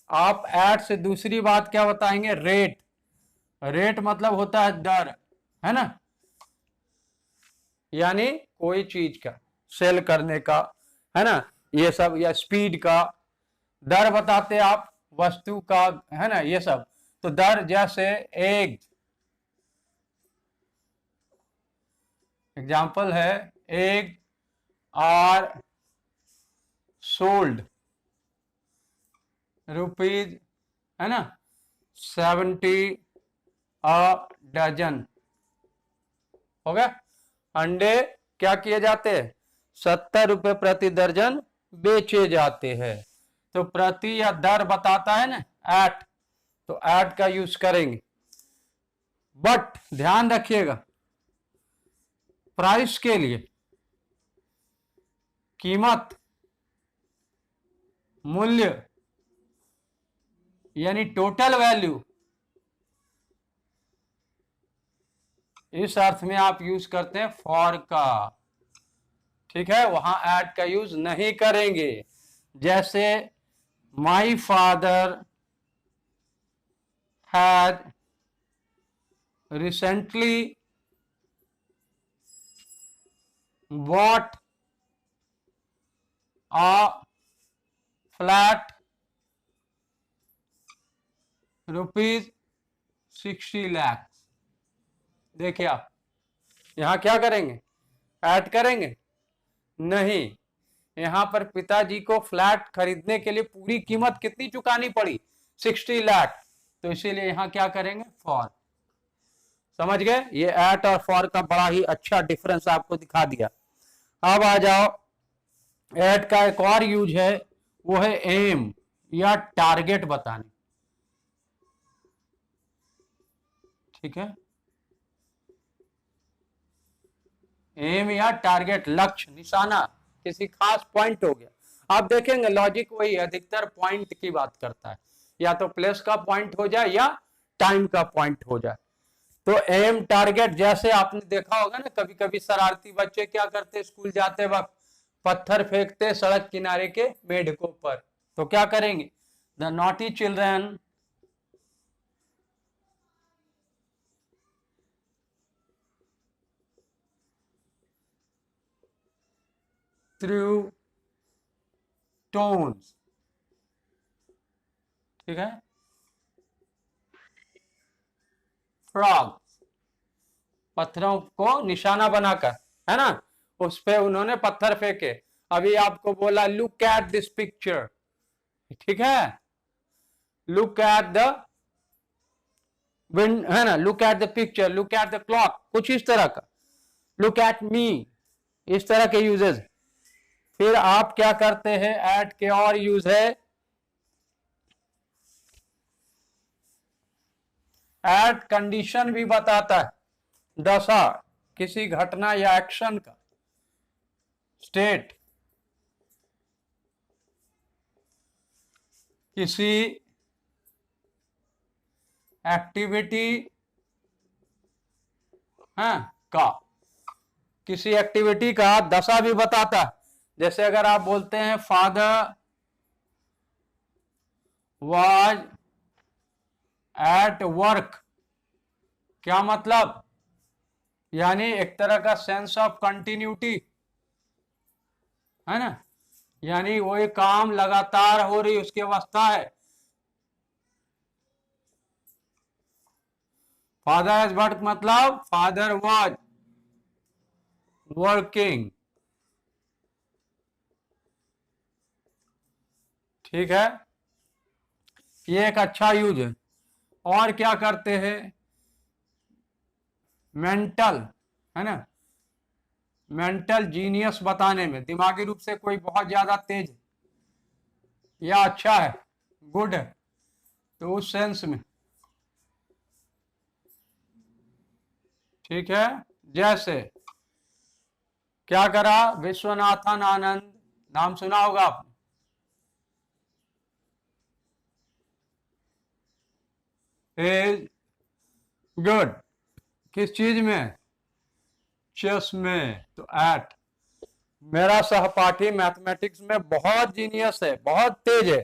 आप एट से दूसरी बात क्या बताएंगे, रेट। रेट मतलब होता है दर, है ना, यानी कोई चीज का सेल करने का, है ना, ये सब, या स्पीड का दर बताते आप, वस्तु का, है ना, ये सब। तो दर, जैसे एग, एग्जाम्पल है, एग आर सोल्ड रुपीज, है ना, 70 अ डजन। हो गया, अंडे क्या किए जाते हैं, 70 रुपए प्रति दर्जन बेचे जाते हैं। तो प्रति या दर बताता है ना एट, तो एट का यूज करेंगे। बट ध्यान रखिएगा, प्राइस के लिए, कीमत, मूल्य, यानी टोटल वैल्यू, इस अर्थ में आप यूज करते हैं फॉर का, ठीक है, वहां एट का यूज नहीं करेंगे। जैसे my father had recently bought a flat rupees 60 lakh. देखिए आप यहां क्या करेंगे, ऐड करेंगे नहीं, यहां पर पिताजी को फ्लैट खरीदने के लिए पूरी कीमत कितनी चुकानी पड़ी, 60 लाख, तो इसीलिए यहां क्या करेंगे, फॉर। समझ गए, ये एट और फॉर का बड़ा ही अच्छा डिफरेंस आपको दिखा दिया। अब आ जाओ, एट का एक और यूज है, वो है एम या टारगेट बताने। ठीक है, एम या टारगेट, लक्ष्य, निशाना, किसी खास पॉइंट हो गया। आप देखेंगे लॉजिक वही है, अधिकतर पॉइंट की बात करता है, या तो प्लेस का पॉइंट हो जाए या टाइम का पॉइंट हो जाए। तो एम टारगेट, जैसे आपने देखा होगा ना, कभी कभी शरारती बच्चे क्या करते, स्कूल जाते वक्त पत्थर फेंकते सड़क किनारे के मेढकों पर। तो क्या करेंगे, the naughty children through stones, ठीक है, फ्रॉग, पत्थरों को निशाना बनाकर, है ना, उस पे उन्होंने पत्थर फेंके। अभी आपको बोला लुक एट दिस पिक्चर, ठीक है, लुक एट द विंड, है ना, look at the picture, look at the clock, कुछ इस तरह का, लुक एट मी, इस तरह के यूजेस। फिर आप क्या करते हैं, एट के और यूज है, एट कंडीशन भी बताता है, दशा, किसी घटना या एक्शन का, स्टेट, किसी एक्टिविटी, है का, किसी एक्टिविटी का दशा भी बताता है। जैसे अगर आप बोलते हैं फादर वाज एट वर्क, क्या मतलब, यानी एक तरह का सेंस ऑफ कंटिन्यूटी, है ना, यानी वो एक काम लगातार हो रही उसकी अवस्था है। फादर एज वर्क मतलब फादर वाज वर्किंग, ठीक है, ये एक अच्छा यूज है। और क्या करते हैं, मेंटल, है ना, मेंटल जीनियस बताने में, दिमागी रूप से कोई बहुत ज्यादा तेज या अच्छा है, गुड है, तो उस सेंस में, ठीक है। जैसे क्या करा, विश्वनाथन आनंद, नाम सुना होगा आपने, इज गुड, किस चीज में, चेस में। तो एट, मेरा सहपाठी मैथमेटिक्स में बहुत जीनियस है, बहुत तेज है,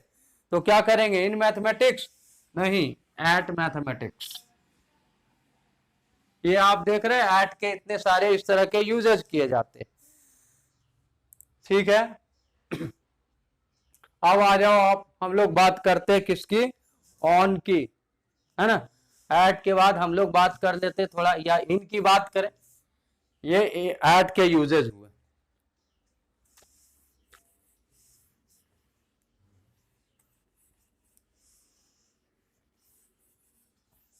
तो क्या करेंगे, इन मैथमेटिक्स नहीं, एट मैथमेटिक्स। ये आप देख रहे हैं एट के इतने सारे इस तरह के यूजेस किए जाते हैं, ठीक है। अब आ जाओ आप, हम लोग बात करते हैं किसकी, ऑन की, है ना, एट के बाद हम लोग बात कर लेते थोड़ा, या इन की बात करें, ये एट के यूजेस हुए।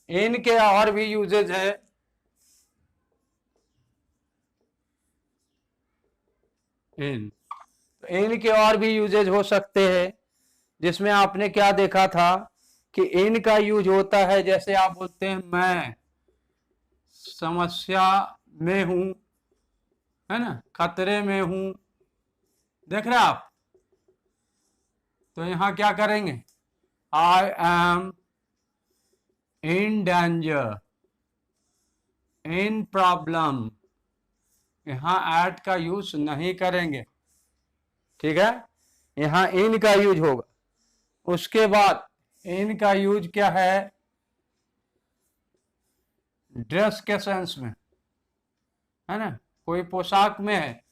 इनके और भी यूजेज है, इन, तो इनके और भी यूजेज हो सकते हैं, जिसमें आपने क्या देखा था कि इन का यूज होता है, जैसे आप बोलते हैं मैं समस्या में हूं, है ना, खतरे में हूं, देख रहे आप, तो यहां क्या करेंगे, I am in danger, in problem, यहां एट का यूज नहीं करेंगे, ठीक है, यहां इन का यूज होगा। उसके बाद इन का यूज क्या है, ड्रेस के सेंस में, है ना, कोई पोशाक में है,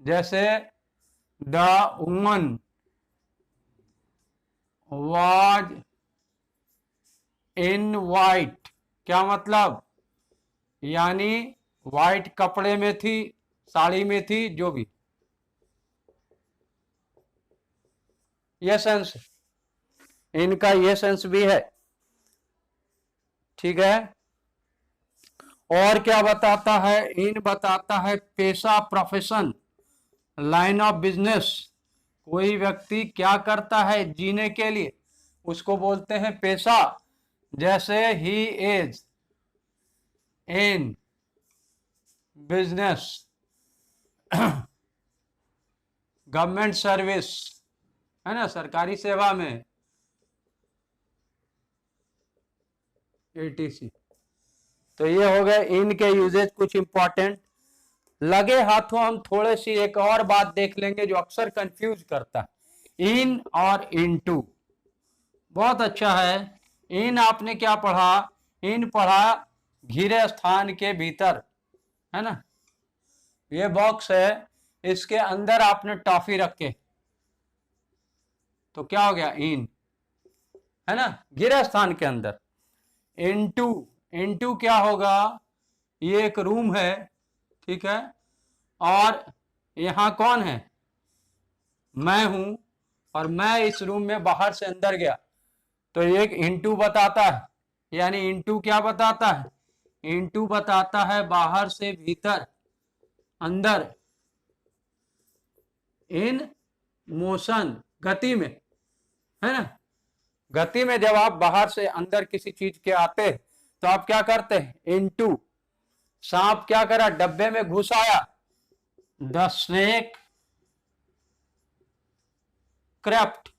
जैसे the woman was in white, क्या मतलब, यानी वाइट कपड़े में थी, साड़ी में थी, जो भी, ये सेंस, इनका ये सेंस भी है, ठीक है। और क्या बताता है, इन बताता है पेशा, प्रोफेशन, लाइन ऑफ बिजनेस, कोई व्यक्ति क्या करता है जीने के लिए, उसको बोलते हैं पेशा। जैसे he is in business, government service, है ना, सरकारी सेवा में, एटीसी। तो ये हो गए इन के यूजेज कुछ इंपॉर्टेंट। लगे हाथों हम थोड़े सी एक और बात देख लेंगे जो अक्सर कंफ्यूज करता है, इन और इनटू। बहुत अच्छा है। इन आपने क्या पढ़ा, इन पढ़ा घिरे स्थान के भीतर, है ना, ये बॉक्स है, इसके अंदर आपने टॉफी रखे तो क्या हो गया, इन, है ना, घिरे स्थान के अंदर। इनटू, इनटू क्या होगा, ये एक रूम है, ठीक है, और यहां कौन है, मैं हूं, और मैं इस रूम में बाहर से अंदर गया, तो एक इनटू बताता है। यानी इनटू क्या बताता है, इनटू बताता है बाहर से भीतर, अंदर, इन मोशन, गति में, है ना। गति में जब आप बाहर से अंदर किसी चीज के आते तो आप क्या करते हैं, इनटू। सांप क्या करा, डब्बे में घुस आया, the snake crept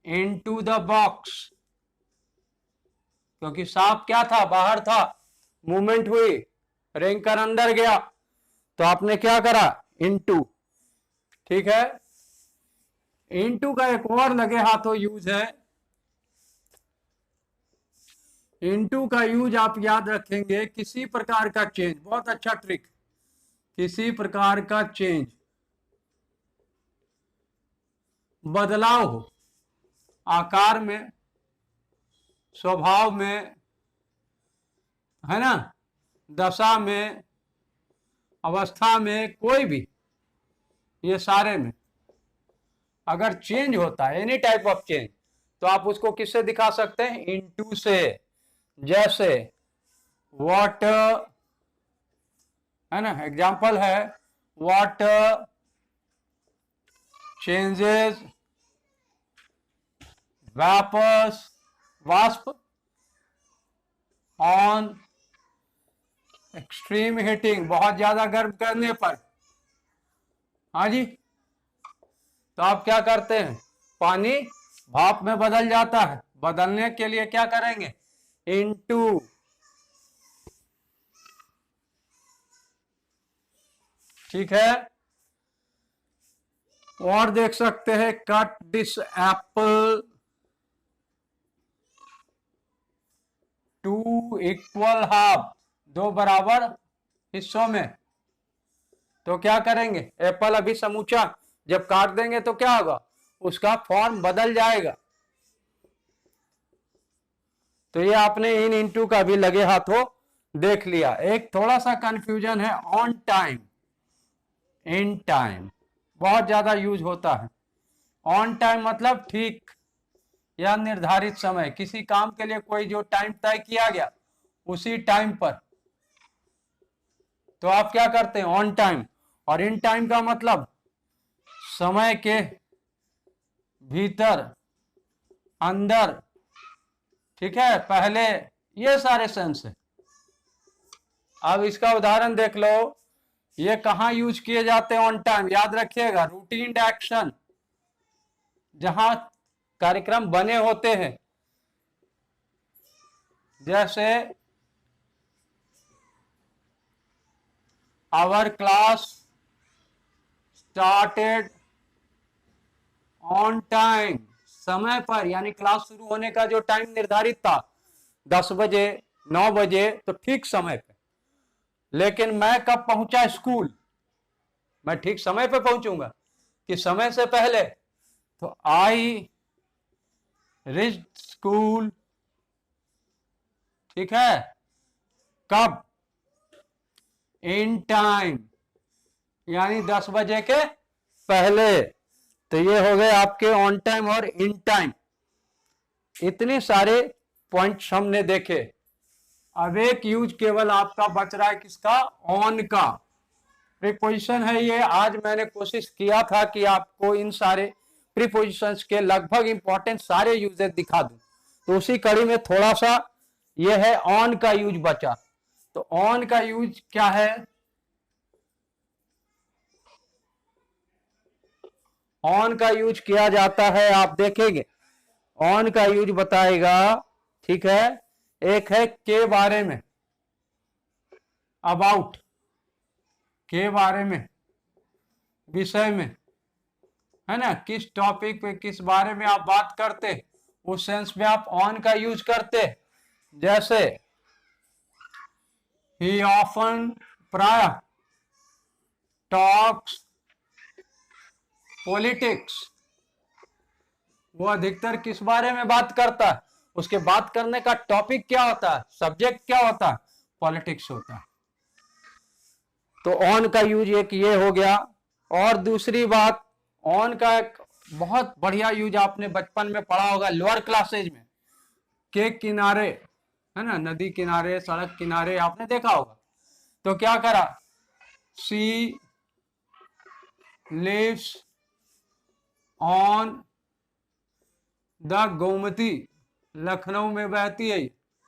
into the box, क्योंकि सांप क्या था, बाहर था, मूवमेंट हुई, रेंग कर अंदर गया, तो आपने क्या करा, इनटू। ठीक है। इनटू का एक और लगे हाथों यूज है। इनटू का यूज आप याद रखेंगे, किसी प्रकार का चेंज, बहुत अच्छा ट्रिक, किसी प्रकार का चेंज, बदलाव हो, आकार में, स्वभाव में, है ना, दशा में, अवस्था में, कोई भी, ये सारे में अगर चेंज होता है, एनी टाइप ऑफ चेंज, तो आप उसको किससे दिखा सकते हैं, इनटू से। जैसे व्हाट, है ना, एग्जांपल है, व्हाट चेंजेस वापस, वास्प ऑन एक्सट्रीम हीटिंग, बहुत ज्यादा गर्म करने पर। हाँ जी, तो आप क्या करते हैं, पानी भाप में बदल जाता है, बदलने के लिए क्या करेंगे, इनटू। ठीक है। और देख सकते हैं, cut this apple two equal half, दो बराबर हिस्सों में। तो क्या करेंगे, एप्पल अभी समूचा जब काट देंगे तो क्या होगा, उसका फॉर्म बदल जाएगा। तो ये आपने इन इनटू का भी लगे हाथों देख लिया। एक थोड़ा सा कंफ्यूजन है, ऑन टाइम, इन टाइम, बहुत ज्यादा यूज होता है। ऑन टाइम मतलब ठीक या निर्धारित समय, किसी काम के लिए कोई जो टाइम तय किया गया उसी टाइम पर, तो आप क्या करते हैं, ऑन टाइम। और इन टाइम का मतलब समय के भीतर, अंदर, ठीक है, पहले, ये सारे सेंस है। अब इसका उदाहरण देख लो, ये कहां यूज किए जाते हैं ऑन टाइम, याद रखिएगा, रूटीन एक्शन, जहां कार्यक्रम बने होते हैं, जैसे our class started on time, समय पर, यानी क्लास शुरू होने का जो टाइम निर्धारित था 10 बजे 9 बजे, तो ठीक समय पे। लेकिन मैं कब पहुंचा स्कूल, मैं ठीक समय पे पहुंचूंगा कि समय से पहले, तो आई रीच स्कूल, ठीक है, कब, इन टाइम, यानी 10 बजे के पहले। तो ये हो गए आपके ऑन टाइम और इन टाइम। इतने सारे पॉइंट्स हमने देखे। अब एक यूज केवल आपका बच रहा है किसका, ऑन का। प्रीपोजिशन है ये। आज मैंने कोशिश किया था कि आपको इन सारे प्रीपोजिशंस के लगभग इंपॉर्टेंट सारे यूजेस दिखा दूं, तो उसी कड़ी में थोड़ा सा ये है ऑन का यूज बचा। तो ऑन का यूज क्या है? ऑन का यूज किया जाता है, आप देखेंगे ऑन का यूज बताएगा, ठीक है। एक है के बारे में, अबाउट, के बारे में, विषय में, है ना, किस टॉपिक पे किस बारे में आप बात करते, उस सेंस में आप ऑन का यूज करते। जैसे ही ऑफन, प्राय, टॉक्स पॉलिटिक्स, वो अधिकतर किस बारे में बात करता है, उसके बात करने का टॉपिक क्या होता है, सब्जेक्ट क्या होता है, पॉलिटिक्स होता है। तो ऑन का यूज एक ये हो गया। और दूसरी बात, ऑन का एक बहुत बढ़िया यूज आपने बचपन में पढ़ा होगा लोअर क्लासेज में, के किनारे, है ना, नदी किनारे, सड़क किनारे, आपने देखा होगा। तो क्या करा, she lives on the Gomti, Lucknow में बहती है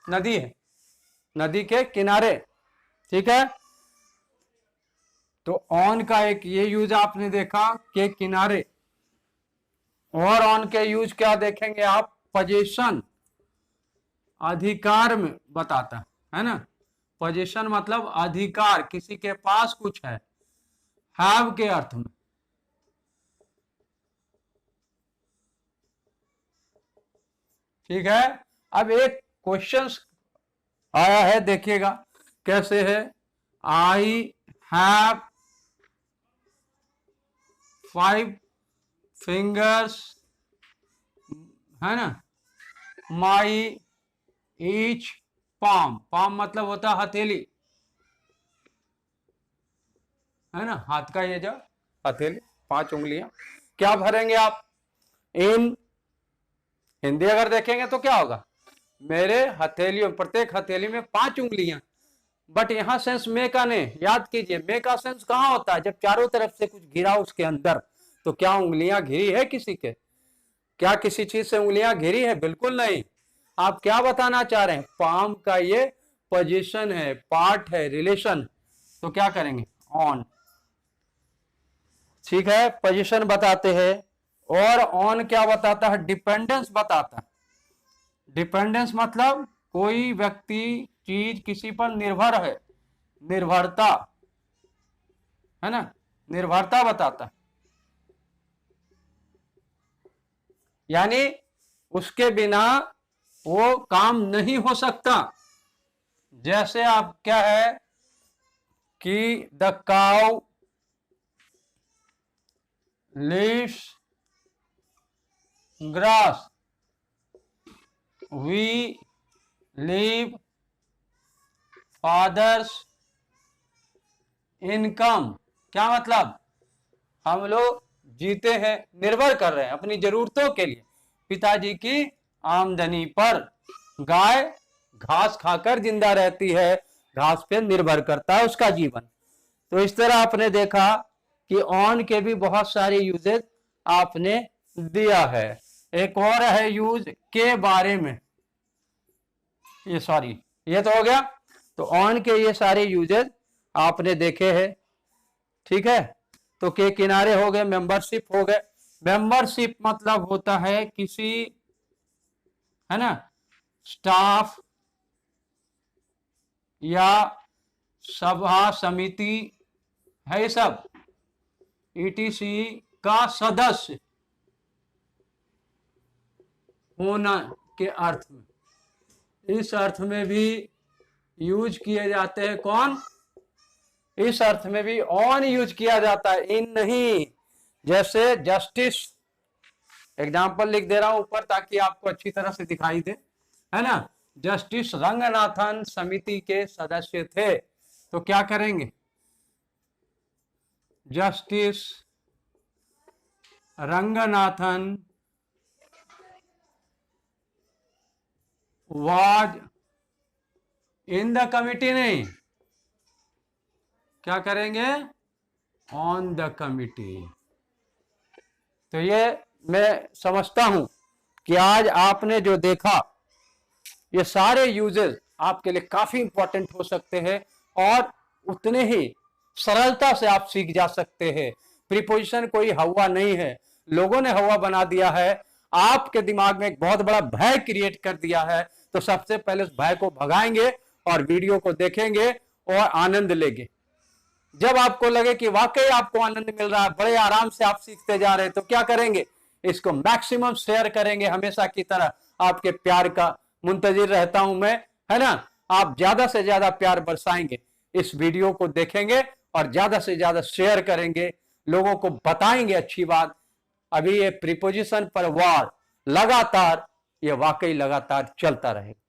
नदी, है नदी के किनारे, ठीक है। तो ऑन का एक ये यूज आपने देखा के किनारे। और ऑन के यूज क्या देखेंगे आप, पोजीशन, अधिकार में बताता है ना, पोजीशन मतलब अधिकार, किसी के पास कुछ है, हैव के अर्थ में। ठीक है। अब एक क्वेश्चन आया है, देखिएगा कैसे है। आई हैव 5 फिंगर्स, है ना, माई ईच पाम, पाम मतलब होता है हथेली, है ना, हाथ का ये जो हथेली, 5 उंगलियां। क्या भरेंगे आप, इन हिंदी अगर देखेंगे तो क्या होगा, मेरे हथेलियों, प्रत्येक हथेली में 5 उंगलियां। बट यहां सेंस मे का नहीं, याद कीजिए मे का सेंस कहां होता है, जब चारों तरफ से कुछ घिरा उसके अंदर। तो क्या उंगलियां घिरी है किसी के, क्या किसी चीज से उंगलियां घिरी है, बिल्कुल नहीं। आप क्या बताना चाह रहे हैं, पाम का ये पोजीशन है, पार्ट है, रिलेशन। तो क्या करेंगे, ऑन, ठीक है, पोजीशन बताते हैं। और ऑन क्या बताता है, डिपेंडेंस बताता है। डिपेंडेंस मतलब कोई व्यक्ति, चीज किसी पर निर्भर है, निर्भरता, है ना, निर्भरता बताता है, यानी उसके बिना वो काम नहीं हो सकता। जैसे आप क्या है कि the cow lives grass, we live father's income. क्या मतलब, हम लोग जीते हैं, निर्भर कर रहे हैं अपनी जरूरतों के लिए पिताजी की आमदनी पर। गाय घास खाकर जिंदा रहती है, घास पे निर्भर करता है उसका जीवन। तो इस तरह आपने देखा कि ऑन के भी बहुत सारे यूजेस आपने दिया है। एक और है यूज के बारे में, ये सॉरी, ये तो हो गया। तो ऑन के ये सारे यूजेस आपने देखे हैं, ठीक है। तो के किनारे हो गए, मेंबरशिप हो गए। मेंबरशिप मतलब होता है किसी, है ना, स्टाफ या सभा समिति है, सब ईटीसी का सदस्य होना के अर्थ में, इस अर्थ में भी यूज किए जाते हैं। कौन, इस अर्थ में भी ऑन यूज किया जाता है, इन नहीं। जैसे जस्टिस, एग्जाम्पल लिख दे रहा हूं ऊपर ताकि आपको अच्छी तरह से दिखाई दे, है ना, जस्टिस रंगनाथन समिति के सदस्य थे। तो क्या करेंगे, justice Ranganathan was in the committee, नहीं, क्या करेंगे, ऑन द कमिटी। तो ये मैं समझता हूं कि आज आपने जो देखा ये सारे यूजेस आपके लिए काफी इंपॉर्टेंट हो सकते हैं और उतने ही सरलता से आप सीख जा सकते हैं। प्रीपोजिशन कोई हवा नहीं है, लोगों ने हवा बना दिया है, आपके दिमाग में एक बहुत बड़ा भय क्रिएट कर दिया है। तो सबसे पहले उस भय को भगाएंगे और वीडियो को देखेंगे और आनंद लेंगे। जब आपको लगे कि वाकई आपको आनंद मिल रहा है, बड़े आराम से आप सीखते जा रहे हैं, तो क्या करेंगे, इसको मैक्सिमम शेयर करेंगे। हमेशा की तरह आपके प्यार का मुंतजिर रहता हूं मैं, है ना। आप ज्यादा से ज्यादा प्यार बरसाएंगे, इस वीडियो को देखेंगे और ज्यादा से ज्यादा शेयर करेंगे, लोगों को बताएंगे अच्छी बात। अभी ये प्रीपोजिशन पर वार लगातार, ये वाकई लगातार चलता रहेगा।